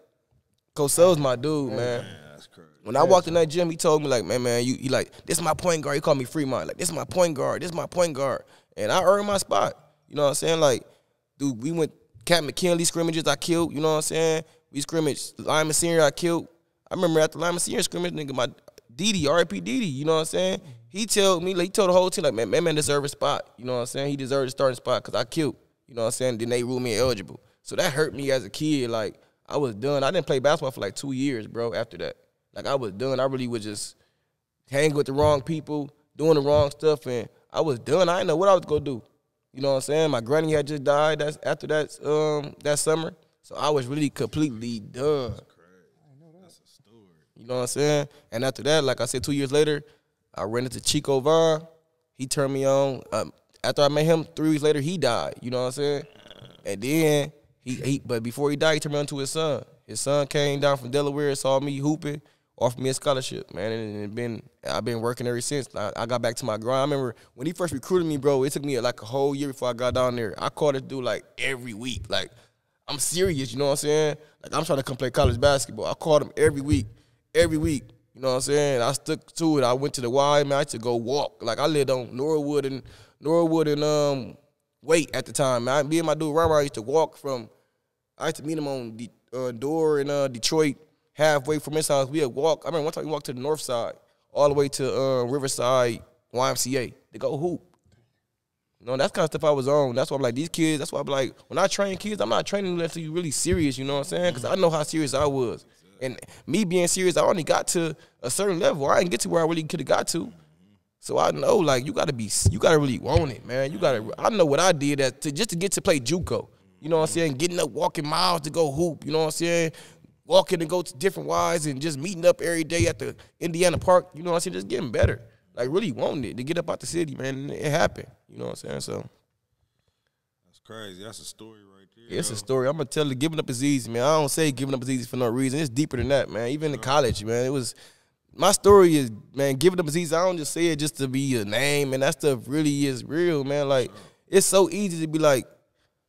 Coach Sub's my dude, man. That's crazy. When I walked in that gym, he told me, like, man, you like, this is my point guard. He called me Fremont. Like, this is my point guard. This is my point guard. And I earned my spot. You know what I'm saying? Like, dude, we went Cat McKinley scrimmages, I killed, you know what I'm saying? We scrimmaged Lyman Senior, I killed. I remember after Lyman Senior scrimmage, nigga, my Didi, R.I.P. Didi, you know what I'm saying? He told me, like, he told the whole team, like, man deserved a spot. You know what I'm saying? He deserved a starting spot because I killed. You know what I'm saying? Then they ruled me ineligible. So that hurt me as a kid. Like, I was done. I didn't play basketball for like 2 years, bro, after that. Like, I was done. I really was just hanging with the wrong people, doing the wrong stuff, and I was done. I didn't know what I was going to do. You know what I'm saying? My granny had just died after that summer. So I was really completely done. That's crazy. That's a story. You know what I'm saying? And after that, like I said, 2 years later, I ran into Chico Vaughn. He turned me on. After I met him, 3 weeks later, he died. You know what I'm saying? And then but before he died, he turned me on to his son. His son came down from Delaware, saw me hooping, offered me a scholarship, man. And I've been working ever since. I got back to my grind. I remember when he first recruited me, bro, it took me like a whole year before I got down there. I called this dude like every week. Like, I'm serious, you know what I'm saying? Like, I'm trying to come play college basketball. I called him every week. You know what I'm saying? I stuck to it. I went to the Y, man. I had to go walk. Like, I lived on Norwood and Wait at the time. Man, me and my dude Rama, I used to walk I used to meet him on Door in Detroit, halfway from his house. We would walk. I remember one time we walked to the north side, all the way to Riverside YMCA to go hoop. You know, that's kind of stuff I was on. That's why I'm like, these kids, that's why I'm like, when I train kids, I'm not training them unless you're really serious, you know what I'm saying? Because I know how serious I was. And me being serious, I only got to a certain level. I didn't get to where I really could have got to. So I know, like, you gotta really want it, man. I know what I did just to get to play JUCO. You know what I'm saying? Getting up, walking miles to go hoop, you know what I'm saying? Walking and go to different Ys and just meeting up every day at the Indiana Park, you know what I'm saying? Just getting better. Like, really wanting it to get up out the city, man. And it happened, you know what I'm saying? So that's crazy. That's a story right there. Yeah, it's a story. I'm going to tell you, giving up is easy, man. I don't say giving up is easy for no reason. It's deeper than that, man. Even in college, man, it was – my story is, man, giving up is easy. I don't just say it just to be a name, and that stuff really is real, man. Like, it's so easy to be like,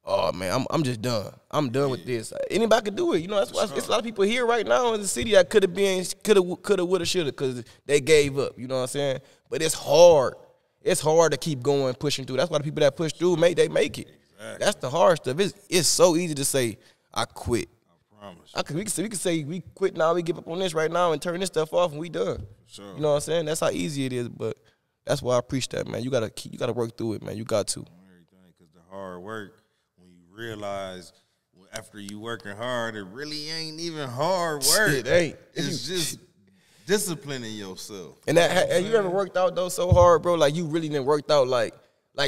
oh, man, I'm just done. I'm done with this. Anybody could do it. You know, that's why it's a lot of people here right now in the city that could have been, could have, would have, should have, because they gave up. You know what I'm saying? But it's hard. It's hard to keep going, pushing through. That's why the people that push through, they make it. Exactly. That's the hard stuff. It's so easy to say, I quit. We can say we quit now, we give up on this right now and turn this stuff off and we done. Sure. You know what I'm saying? That's how easy it is, but that's why I preach that, man. You gotta work through it, man. You got to. Everything, because the hard work, when you realize after you working hard, it really ain't even hard work. It ain't. It's just disciplining yourself. And have you ever worked out though so hard, bro? Like you really didn't worked out like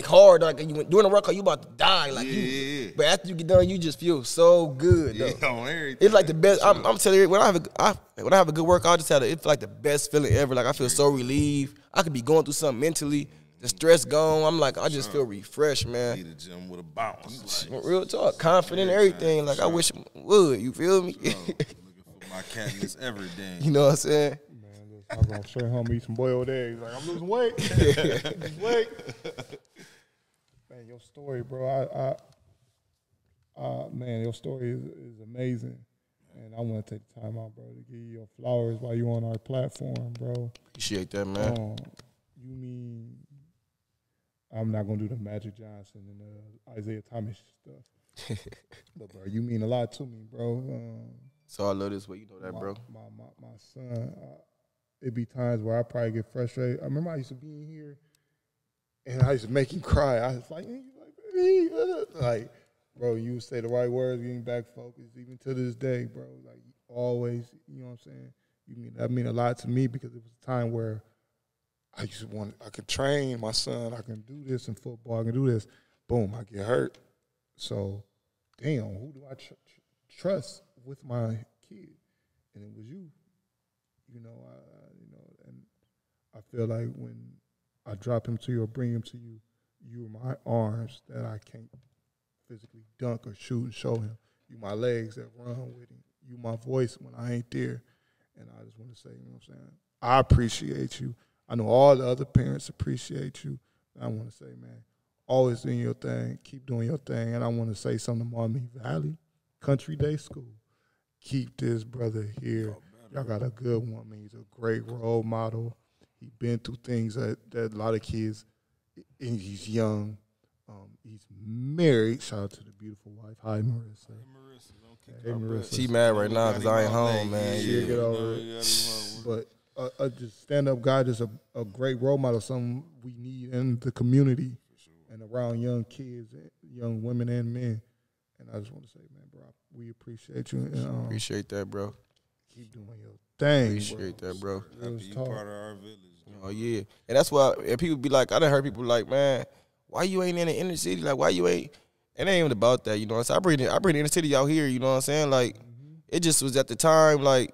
hard, like you went doing the workout, you about to die, like but after you get done, you just feel so good, though. Yeah, on everything. It's like the best. I'm telling you, when I have a good workout, I just it's like the best feeling ever. Like I feel so relieved. I could be going through something mentally, the stress gone. I'm like, I just feel refreshed, man. Leave the gym with a bounce. Like, real talk, confident, everything. Like I wish I would. You feel me? Looking for my Katniss everything. You know what I'm saying? I'm gonna show him eat some boiled eggs. Like I'm losing weight. Losing weight. Man, your story, bro. Man, your story is amazing, and I want to take the time out, bro, to give you your flowers while you're on our platform, bro. Appreciate that, man. You mean I'm not gonna do the Magic Johnson and the Isaiah Thomas stuff, but bro, you mean a lot to me, bro. So I love this way, you know that, bro. My son. It'd be times where I probably get frustrated. I remember I used to be in here, and I used to make him cry. I was like, bro, you would say the right words, getting back focused, even to this day, bro. Like, always, you know what I'm saying? That mean a lot to me because it was a time where I could train my son, I can do this in football, I can do this. Boom, I get hurt. So, damn, who do I trust with my kid? And it was you. And I feel like when I drop him to you or bring him to you, you are my arms that I can't physically dunk or shoot and show him. You my legs that run with him. You my voice when I ain't there. And I just want to say, you know what I'm saying, I appreciate you. I know all the other parents appreciate you. And I want to say, man, always doing your thing. Keep doing your thing. And I want to say something to Maumee Valley Country Day School. Keep this brother here. Y'all got a good one. I mean, he's a great role model. He's been through things that a lot of kids, and he's young. He's married. Shout out to the beautiful wife. Hi, Marissa. Hey, Marissa. She mad right now because I ain't home, man. She'll get over it. But just stand-up guy, just a great role model, something we need in the community and around young kids, young women and men. And I just want to say, man, bro, we appreciate you. And, appreciate that, bro. Keep doing your thing. Appreciate that, bro. Happy you part of our village. Oh, yeah. And that's why and people be like, I done heard people like, man, why you ain't in the inner city? Like, why you ain't? It ain't even about that, you know what I'm saying? I bring the inner city out here, you know what I'm saying? Like, it just was at the time, like,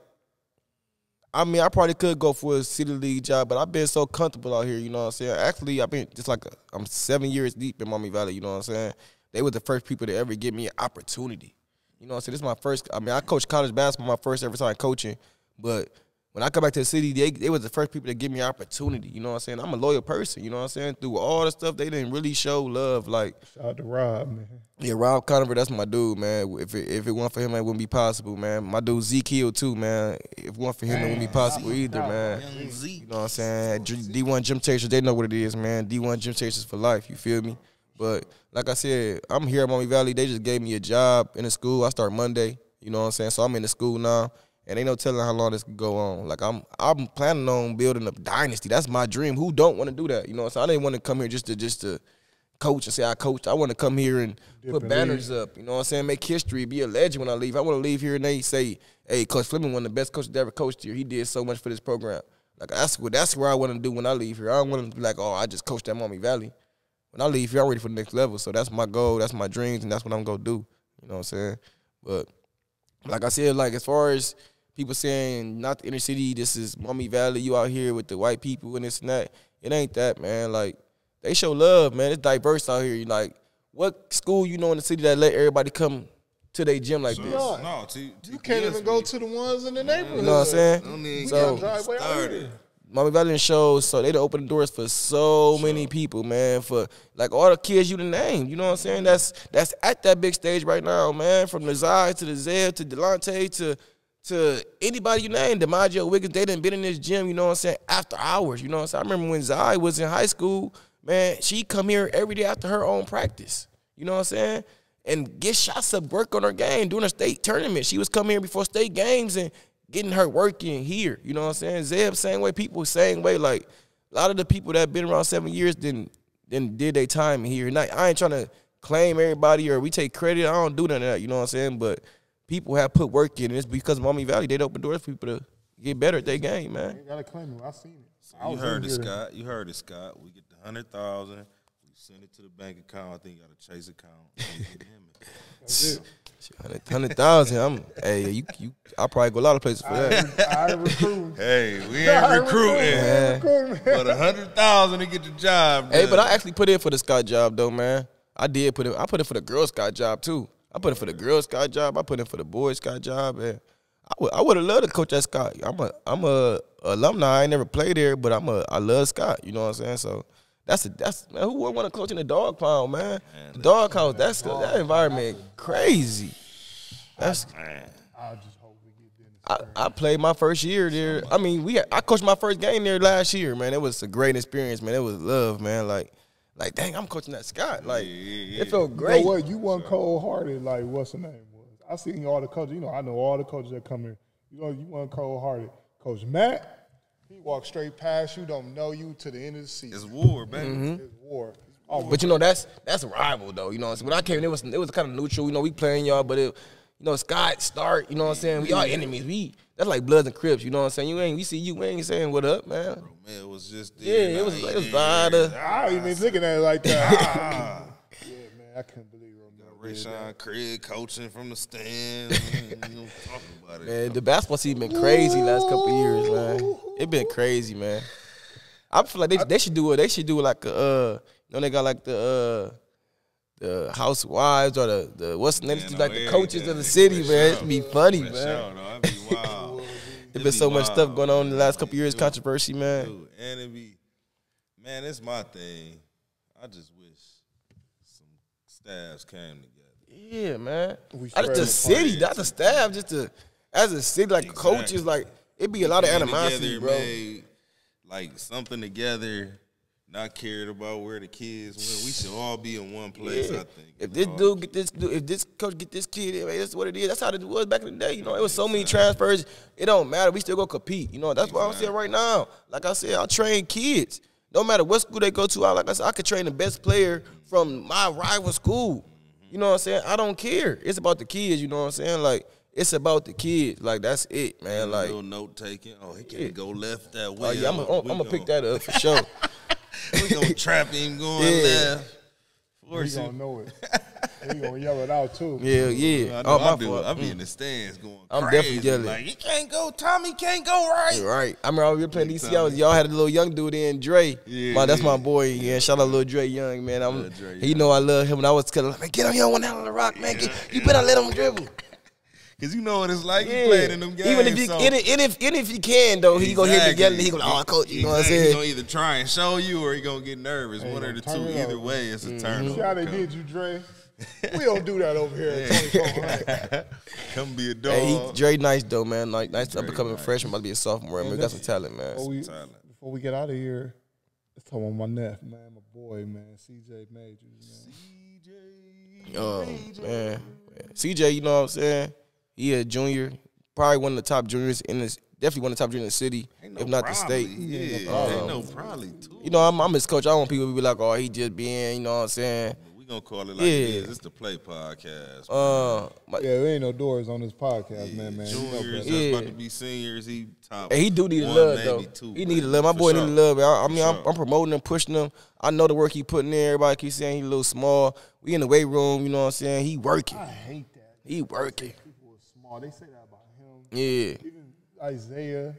I mean, I probably could go for a city league job, but I've been so comfortable out here, you know what I'm saying? Actually, I've been just like, I'm 7 years deep in Maumee Valley, you know what I'm saying? They were the first people to ever give me an opportunity. You know what I'm saying? This is my first, I mean, I coached college basketball my first ever time coaching, but when I come back to the city, they were the first people to give me an opportunity. You know what I'm saying? I'm a loyal person. You know what I'm saying? Through all the stuff, they didn't really show love. Like, shout out to Rob, man. Yeah, Rob Conover, that's my dude, man. If it weren't for him, it wouldn't be possible, man. My dude Zeke Hill, too, man. If it weren't for him, it wouldn't be possible either, man. You know what I'm saying? D1 Gym Chasers, they know what it is, man. D1 Gym Chasers for life, you feel me? But like I said, I'm here at Maumee Valley. They just gave me a job in the school. I start Monday, you know what I'm saying? So I'm in the school now. And ain't no telling how long this can go on. Like, I'm planning on building a dynasty. That's my dream. Who don't want to do that? You know what I'm saying? I didn't want to come here just to coach and say I coached. I want to come here and put banners up. You know what I'm saying? Make history, be a legend when I leave. I want to leave here and they say, hey, Coach Fleming, one of the best coaches that ever coached here. He did so much for this program. Like, that's where I want to do when I leave here. I don't want to be like, oh, I just coached at Maumee Valley. When I leave here, I'm ready for the next level. So that's my goal. That's my dreams, and that's what I'm going to do. You know what I'm saying? But like I said, like as far as people saying not the inner city, this is Maumee Valley, you out here with the white people and this and that, it ain't that, man. Like, they show love, man. It's diverse out here. You like, what school you know in the city that let everybody come to their gym like this? No, you can't even go to the ones in the neighborhood. You know what I'm saying? So, Maumee Valley shows, so they open the doors for so many people, man. For like all the kids you done named, you know what I'm saying? That's at that big stage right now, man. From the Zai to the Zeb to Delonte to anybody you name, DiMaggio, Wiggins, they done been in this gym, you know what I'm saying, after hours, you know what I'm saying? I remember when Zai was in high school, man, she come here every day after her own practice, you know what I'm saying? And get shots up, work on her game, doing her state tournament. She was coming here before state games and getting her work in here, you know what I'm saying? Zeb, same way, people same way. Like, a lot of the people that been around 7 years then did their time here. And I ain't trying to claim everybody or we take credit. I don't do none of that, you know what I'm saying? But people have put work in, and it's because of Maumee Valley. They'd open doors for people to get better at their game, man. You gotta claim it. I seen it. So you heard it, Scott. You heard it, Scott. We get the 100,000. We send it to the bank account. I think you got a Chase account. That's it. 100,000. I'll probably go a lot of places for that. I recruit. Hey, we ain't recruiting. But 100,000 to get the job done. Hey, but I actually put in for the Scott job though, man. I put in for the Girl Scout job too. I put in for the Girl Scout job. I put in for the Boy Scout job. And I would have loved to coach at Scott. I'm a alumni. I ain't never played there, but I love Scott. You know what I'm saying? So that's man, who wouldn't want to coach in the dog pound, man? The dog house, that environment crazy. That's man. I just hope we get Dennis. I played my first year there. I mean, I coached my first game there last year, man. It was a great experience, man. It was love, man. Like dang, I'm coaching at Scott. Like, it felt great. You know what? You weren't cold-hearted like what's the name was. I seen all the coaches. You know, I know all the coaches that come here. You know, you weren't cold-hearted. Coach Matt, he walked straight past you, don't know you to the end of the season. It's war, man. Mm-hmm. It's war. But you know, that's a rival though. You know what I'm saying? When I came in, it was kind of neutral. You know, we playing y'all, but you know, Scott, Start, you know what I'm saying? We all enemies. That's like Bloods and Crips, you know what I'm saying? We see you, we ain't saying what up, man. Bro, man, it was just there. Yeah, it was bad. I ain't even looking at it like that. Yeah, man, I couldn't believe it. Rayshawn Craig coaching from the stands. Talking about it. Man, the basketball season been crazy last couple of years, man. It been crazy, man. I feel like they should do it. They should do like they got like the housewives or the what's the name? Like the coaches of the city, man. It'd be funny, man. That'd be wild. There's been so much stuff going on in the last couple of years, controversy, man. Dude, and it be, man, it's my thing. I just wish some staffs came together. Yeah, man. Not the city, not the staff, just as a city, like coaches, like it'd be a lot of animosity, bro. Made, like something together. Not cared about where the kids went. We should all be in one place, I think. If this dude get this dude, if this coach get this kid, I mean, that's what it is. That's how it was back in the day. You know, it was so many transfers. It don't matter. We still go compete. You know, that's what I'm saying right now. Like I said, I train kids. No matter what school they go to, like I said, I could train the best player from my rival school. You know what I'm saying? I don't care. It's about the kids. You know what I'm saying? Like, it's about the kids. Like, that's it, man. Like, little note taking. Oh, he can't go left that way. Oh yeah, I'm gonna pick that up for sure. We gonna trap him going left. He gonna know it. He gonna yell it out too. Yeah. I be in the stands going I'm crazy. definitely yelling. Like, he can't go, Tommy can't go right. Right. I remember we were playing DC. Y'all had a little young dude in, Dre. Yeah, that's my boy. Yeah, shout out little Dre Young, man. He know I love him. When I was telling him, man, get on your one out of the rock, man. You better let him dribble. Cause you know what it's like. You playing in them games. Even if he can though, he gonna hit me yelling. He gonna, oh, coach, you know what I'm saying? He gonna either try and show you or he gonna get nervous. One or the two. Either way, it's a turn. See how they did you, Dre? We don't do that over here at 2400. Come be a dog. Hey, Dre nice though, man. Like nice. I'm becoming a freshman, about to be a sophomore. Man, we got some talent, man. Before we get out of here, let's talk about my nephew, man, my boy, man, CJ Majors, man. Oh man, CJ, you know what I'm saying? He a junior, probably one of the top juniors definitely one of the top juniors in the city. if not the state. Yeah, they know probably too. You know, I'm his coach. I don't want people to be like, oh, he just being, you know what I'm saying? We gonna call it like it is. It's the Play Podcast. There ain't no doors on this podcast, man. Juniors, that's about to be seniors. He top. And he do need love, though. He need love. My boy need love. I mean, I'm promoting him, pushing him. I know the work he putting in. Everybody keeps saying he a little small. We in the weight room, you know what I'm saying? He working. I hate that. He working. People are small. They say that about him. Yeah. Even Isaiah,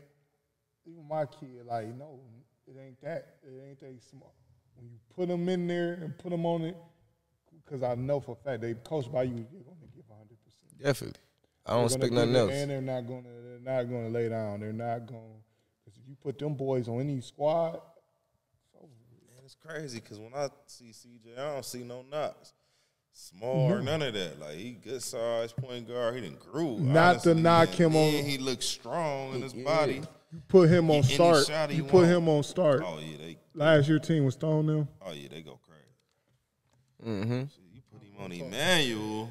even my kid, like, no, it ain't that. It ain't that small. When you put them in there and put them on it, because I know for a fact they coach by you, you're going to give 100%. Definitely. I don't expect nothing else. And they're not going to lay down. They're not going to. Because if you put them boys on any squad, man, it's crazy because when I see CJ, I don't see no knocks. Small or none of that. Like, he good size point guard. He didn't grew. Not honestly. to knock him on. He looks strong in his body. You put him on start. You put him on start. Oh, yeah. Last year team was throwing them. Oh, yeah, they go crazy. Mm-hmm. So you put him on Emmanuel.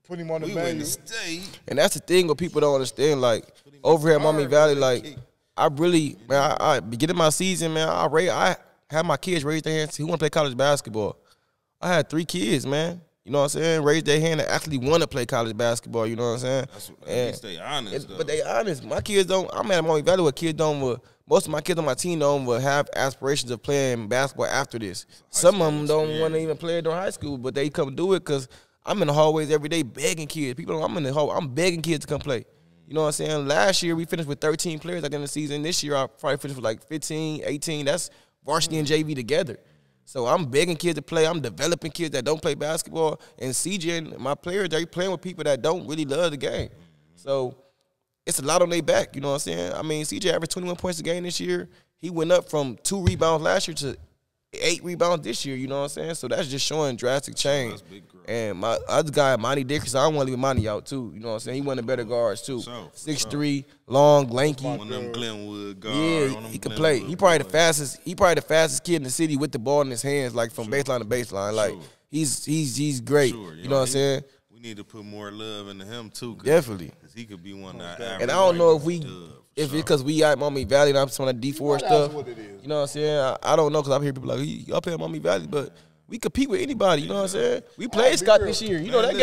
Put him on the Win the state. And that's the thing what people don't understand. Like, over here at Maumee Valley, like, I really, man, I beginning my season, man, I had my kids raise their hands who want to play college basketball. I had 3 kids, man. You know what I'm saying? Raise their hand and actually want to play college basketball. You know what I'm saying? At least they honest, though. But they honest. My kids don't. I'm at Maumee Valley where kids don't. Most of my kids on my team don't have aspirations of playing basketball after this. Some of them don't want to even play it during high school, but they come do it because I'm in the hallways every day begging kids. People, I'm in the hall. I'm begging kids to come play. You know what I'm saying? Last year we finished with 13 players at the end of the season. This year I probably finished with like 15, 18. That's varsity and JV together. So I'm begging kids to play. I'm developing kids that don't play basketball. And CJ and my players, they playing with people that don't really love the game. So it's a lot on their back, you know what I'm saying? I mean, CJ averaged 21 points a game this year. He went up from 2 rebounds last year to 8 rebounds this year, you know what I'm saying? So that's just showing drastic change. And my other guy, Monty Dickerson, I don't want to leave Monty out too, you know what I'm saying? He one of the better guards too. 6'3", long, lanky. One of them Glenwood guards. Yeah, he can play. He probably the fastest kid in the city with the ball in his hands, like from baseline to baseline. Like he's great. You know what I'm saying? We need to put more love into him too. Definitely. Because he could be one of our and I don't know if it's because we at Maumee Valley and I'm some of that D4 stuff. You know what I'm saying? I don't know because I hear people like, y'all play at Maumee Valley, but we compete with anybody. You know what I'm saying? We played Scott this year. You know, that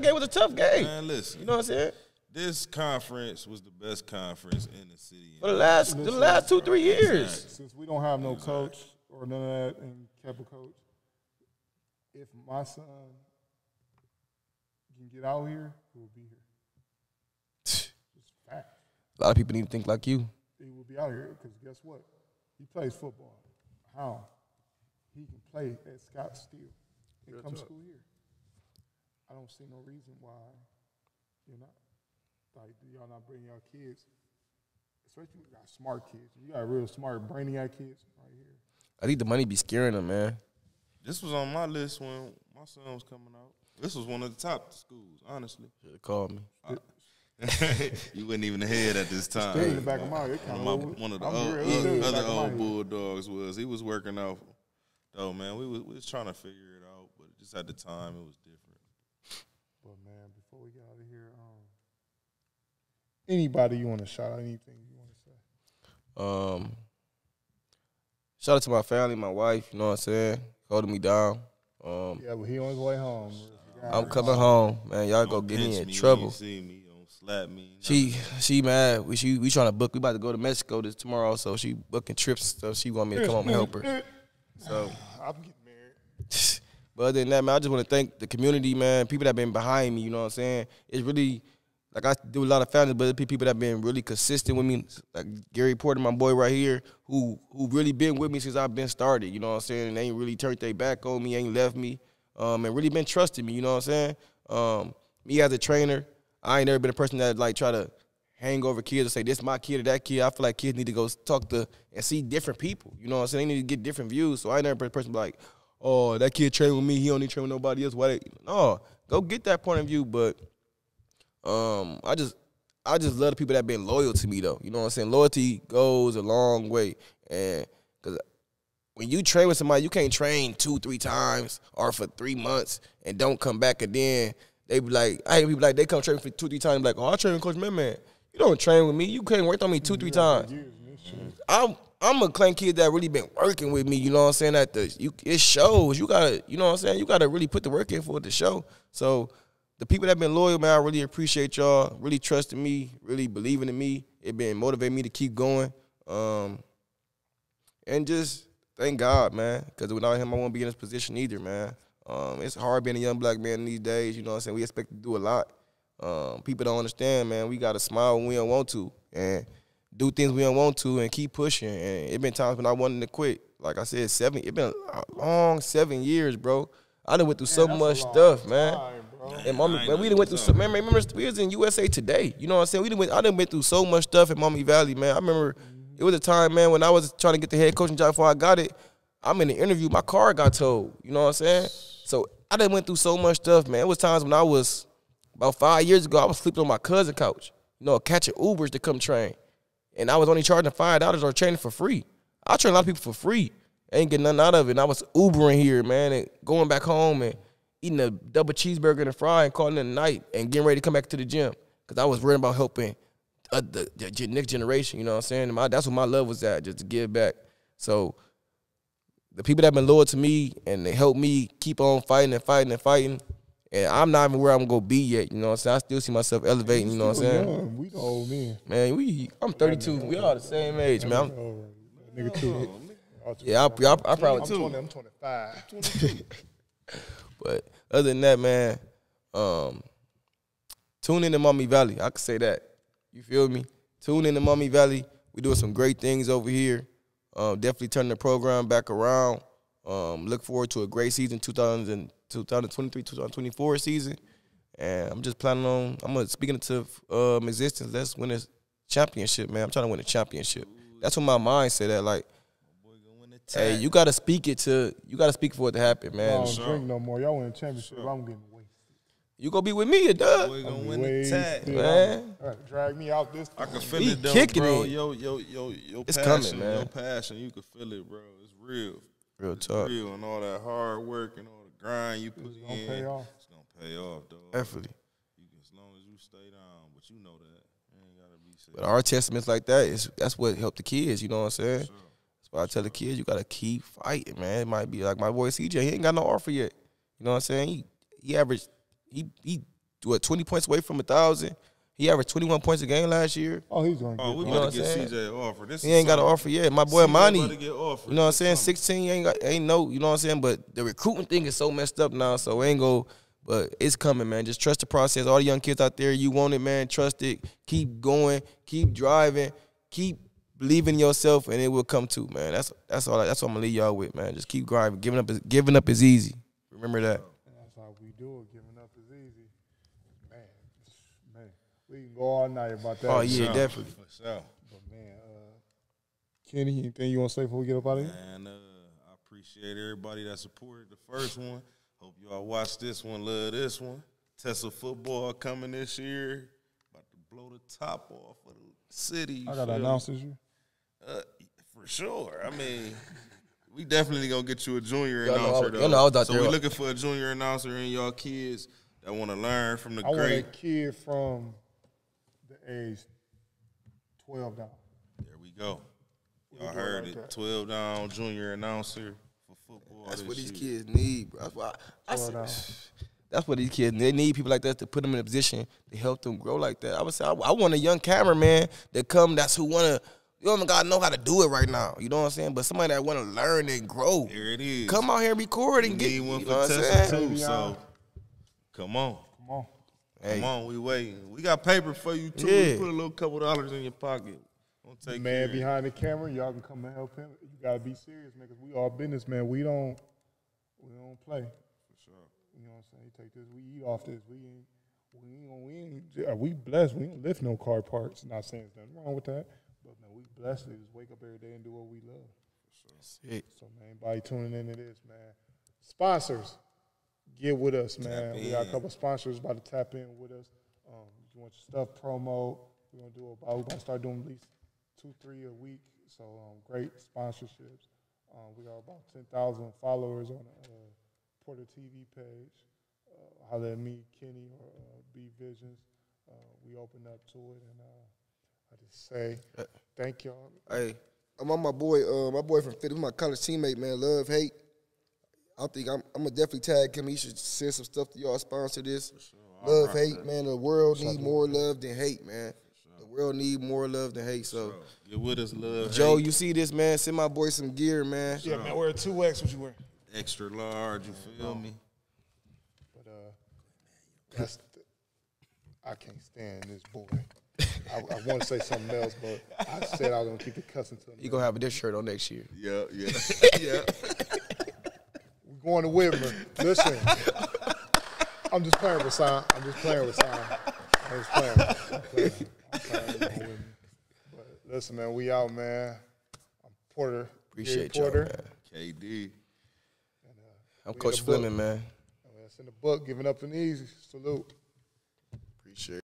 game was a tough game. Man, listen. You know what I'm saying? This conference was the best conference in the city. For the last 2-3 years. Since we don't have no coach or none of that and kept a coach, if my son can get out here, he will be here. It's fact. A lot of people need to think like you. He will be out here because guess what? He plays football. How? He can play at Scott Steele and come school here. I don't see no reason why you're not. Like, y'all not bringing y'all kids, especially when you got smart kids. You got real smart, brainiac kids right here. I think the money be scaring them, man. This was on my list when my son was coming out. This was one of the top schools, honestly. Should have called me. You wasn't even ahead at this time. Still in the back of my head. One of the other old Bulldogs he was working out. Though, man, we was trying to figure it out, but just at the time it was different. But man, before we get out of here, anybody you want to shout out? Anything you want to say? Shout out to my family, my wife. You know what I'm saying? Holding me down. Yeah, but he on his way home. I'm coming home, man. Y'all go get me in trouble. See me, don't slap me. She mad. We trying to book. We about to go to Mexico tomorrow, so she booking trips and stuff. She want me to come home and help her. So I'm getting married. But other than that, man, I just want to thank the community, man. People that been behind me. You know what I'm saying? It's really like I do a lot of families, but people that been really consistent with me, like Gary Porter, my boy right here, who really been with me since I've been started. You know what I'm saying? And they ain't really turned their back on me, ain't left me, and really been trusting me. You know what I'm saying? Me as a trainer, I ain't never been a person that like try to hang over kids and say this my kid or that kid. I feel like kids need to go talk to and see different people. You know what I'm saying? They need to get different views. So I ain't never been a person like, oh, that kid train with me, he don't need to train with nobody else. No, go get that point of view, but. I just love the people that been loyal to me though. You know what I'm saying? Loyalty goes a long way. And because when you train with somebody, you can't train 2-3 times or for 3 months and don't come back. And then they be like, I hear people like they come train for 2-3 times. Like, oh, I train with Coach Man. You don't train with me. You can't work on me 2-3 times. I'm a Clank kid that really been working with me. You know what I'm saying? It shows. You gotta, you know what I'm saying? You gotta really put the work in for it to show. So the people that been loyal, man, I really appreciate y'all. Really trusting me, really believing in me. It been motivating me to keep going. And just thank God, man, because without him, I won't be in this position either, man. It's hard being a young black man these days. You know what I'm saying? We expect to do a lot. People don't understand, man. We got to smile when we don't want to and do things we don't want to and keep pushing. And it been times when I wanted to quit. Like I said, it been a long 7 years, bro. I done went through so much stuff, man. And Maumee, man, we done went through so, man, remember we was in USA Today. You know what I'm saying? I done went through so much stuff in Maumee Valley, man. I remember it was a time, man, when I was trying to get the head coaching job before I got it. I'm in the interview, my car got towed. You know what I'm saying? So I done went through so much stuff, man. It was times when I was, about 5 years ago, I was sleeping on my cousin's couch, you know, catching Ubers to come train. And I was only charging $5 or training for free. I train a lot of people for free. Ain't getting nothing out of it. And I was Ubering here, man, and going back home and eating a double cheeseburger and a fry and calling it a night and getting ready to come back to the gym because I was worried about helping the next generation, you know what I'm saying? That's what my love was at, just to give back. So the people that been loyal to me and they helped me keep on fighting and fighting and fighting, and I'm not even where I'm going to be yet, you know what I'm saying? I still see myself elevating, you know what I'm saying? Young. We the old men. Man, I'm 32. We all the same age, man. Nigga too. Yeah, I probably I'm 25. But other than that, man, tune in to Maumee Valley. I can say that. You feel me? Tune in to Maumee Valley. We doing some great things over here. Definitely turning the program back around. Look forward to a great season, 2023-2024 season. And I'm just planning on, speaking into existence, let's win a championship, man. I'm trying to win a championship. That's what my mind said at, like, hey, you gotta speak for it to happen, man. I don't drink no more. Y'all win a championship. I'm getting wasted. You gonna be with me, a dub. Boy gonna win the tag, man. Drag me out this time. I can feel it, though, kicking bro. it. It's passion, coming, man. Your passion, you can feel it, bro. It's real. Real talk. It's real, and all that hard work and all the grind you put in, pay off. it's gonna pay off, dog. Definitely. As long as you stay down, but you know that. You ain't gotta be sick. But our testaments like that's what helped the kids, you know what I'm saying? Sure. That's why I tell the kids, you gotta keep fighting, man. It might be like my boy CJ, he ain't got no offer yet. You know what I'm saying? He averaged, he 20 points away from 1,000. He averaged 21 points a game last year. Oh, he's going to get we you know about to what I'm get saying? CJ an offer. This He ain't got an offer yet. My boy Monty, about to get offered. you know what I'm saying? Something. 16 ain't no, you know what I'm saying? But the recruiting thing is so messed up now, so it ain't go. But it's coming, man. Just trust the process. All the young kids out there, you want it, man. Trust it. Keep going. Keep driving. Keep believing in yourself, and it will come too, man. That's all. That's what I'm gonna leave y'all with, man. Just keep driving. Giving up is easy. Remember that. That's how we do it. Giving up is easy. Man, we can go all night about that. Oh yeah, definitely. For sure. But man, Kenny, anything you want to say before we get up out of here? And I appreciate everybody that supported the first one. Hope y'all watch this one, love this one. Tesla football coming this year. About to blow the top off of the city. I got to announce this year. For sure. I mean, we definitely gonna get you a junior Y'all know announcer, I though. was out So there. we looking for a junior announcer and y'all kids that want to learn from the I want a great. kid from the age 12 down. There we go. Y'all heard it. 12 down junior announcer for football. That's what this these year. kids need, bro. That's why I said, that's what these kids need. They need people like that to put them in a position to help them grow like that. I would say I want a young cameraman that come. That's who wanna. You don't gotta know how to do it right now. You know what I'm saying? But somebody that wanna learn and grow. Here it is. Come out here and record and We get. need one You for know what I'm Tesla saying? too. So come on. Come on. Hey. Come on, we waiting. We got paper for you too. Yeah. We put a little couple dollars in your pocket. Don't The take man care. behind the camera, y'all can come and help him. You gotta be serious, man, because we all business, man. We don't play. For sure. You know what I'm saying? You take this, we eat off this. We blessed. We don't lift no car parts. Not saying there's nothing wrong with that, but man, we blessed to just wake up every day and do what we love. Sick. So man, anybody tuning into this, man, sponsors, get with us, man. We got a couple sponsors about to tap in with us. You want your stuff promo? We're gonna start doing at least 2-3 a week. So great sponsorships. We got about 10,000 followers on the Porter TV page. Holler at me, Kenny, or B Visions. We open up to it, and I just say thank y'all. Hey, I'm on my boy from Philly, my college teammate, man. Love, hate. I think I'm gonna definitely tag him. He should send some stuff to y'all. Sponsor this. Sure. Love, hate, man. The world need more love than hate, man. The world need more love than hate. So get with us, love. Joe, hate. you see this, man? Send my boy some gear, man. Yeah, man. Wear a 2X. What you wear? Extra large. You feel me? But I can't stand this boy. I want to say something else, but I said I was gonna keep it cussing to him. You gonna have this shirt on next year. Yeah. Yeah. We're going to Whitmer. Listen, I'm just playing with Son. I'm just playing with Whitmer. But listen, man, we out, man. I'm Porter. Appreciate y'all, Porter. man. KD. I'm Coach Fleming, man. That's in the book. Giving up and easy. Salute. Appreciate it.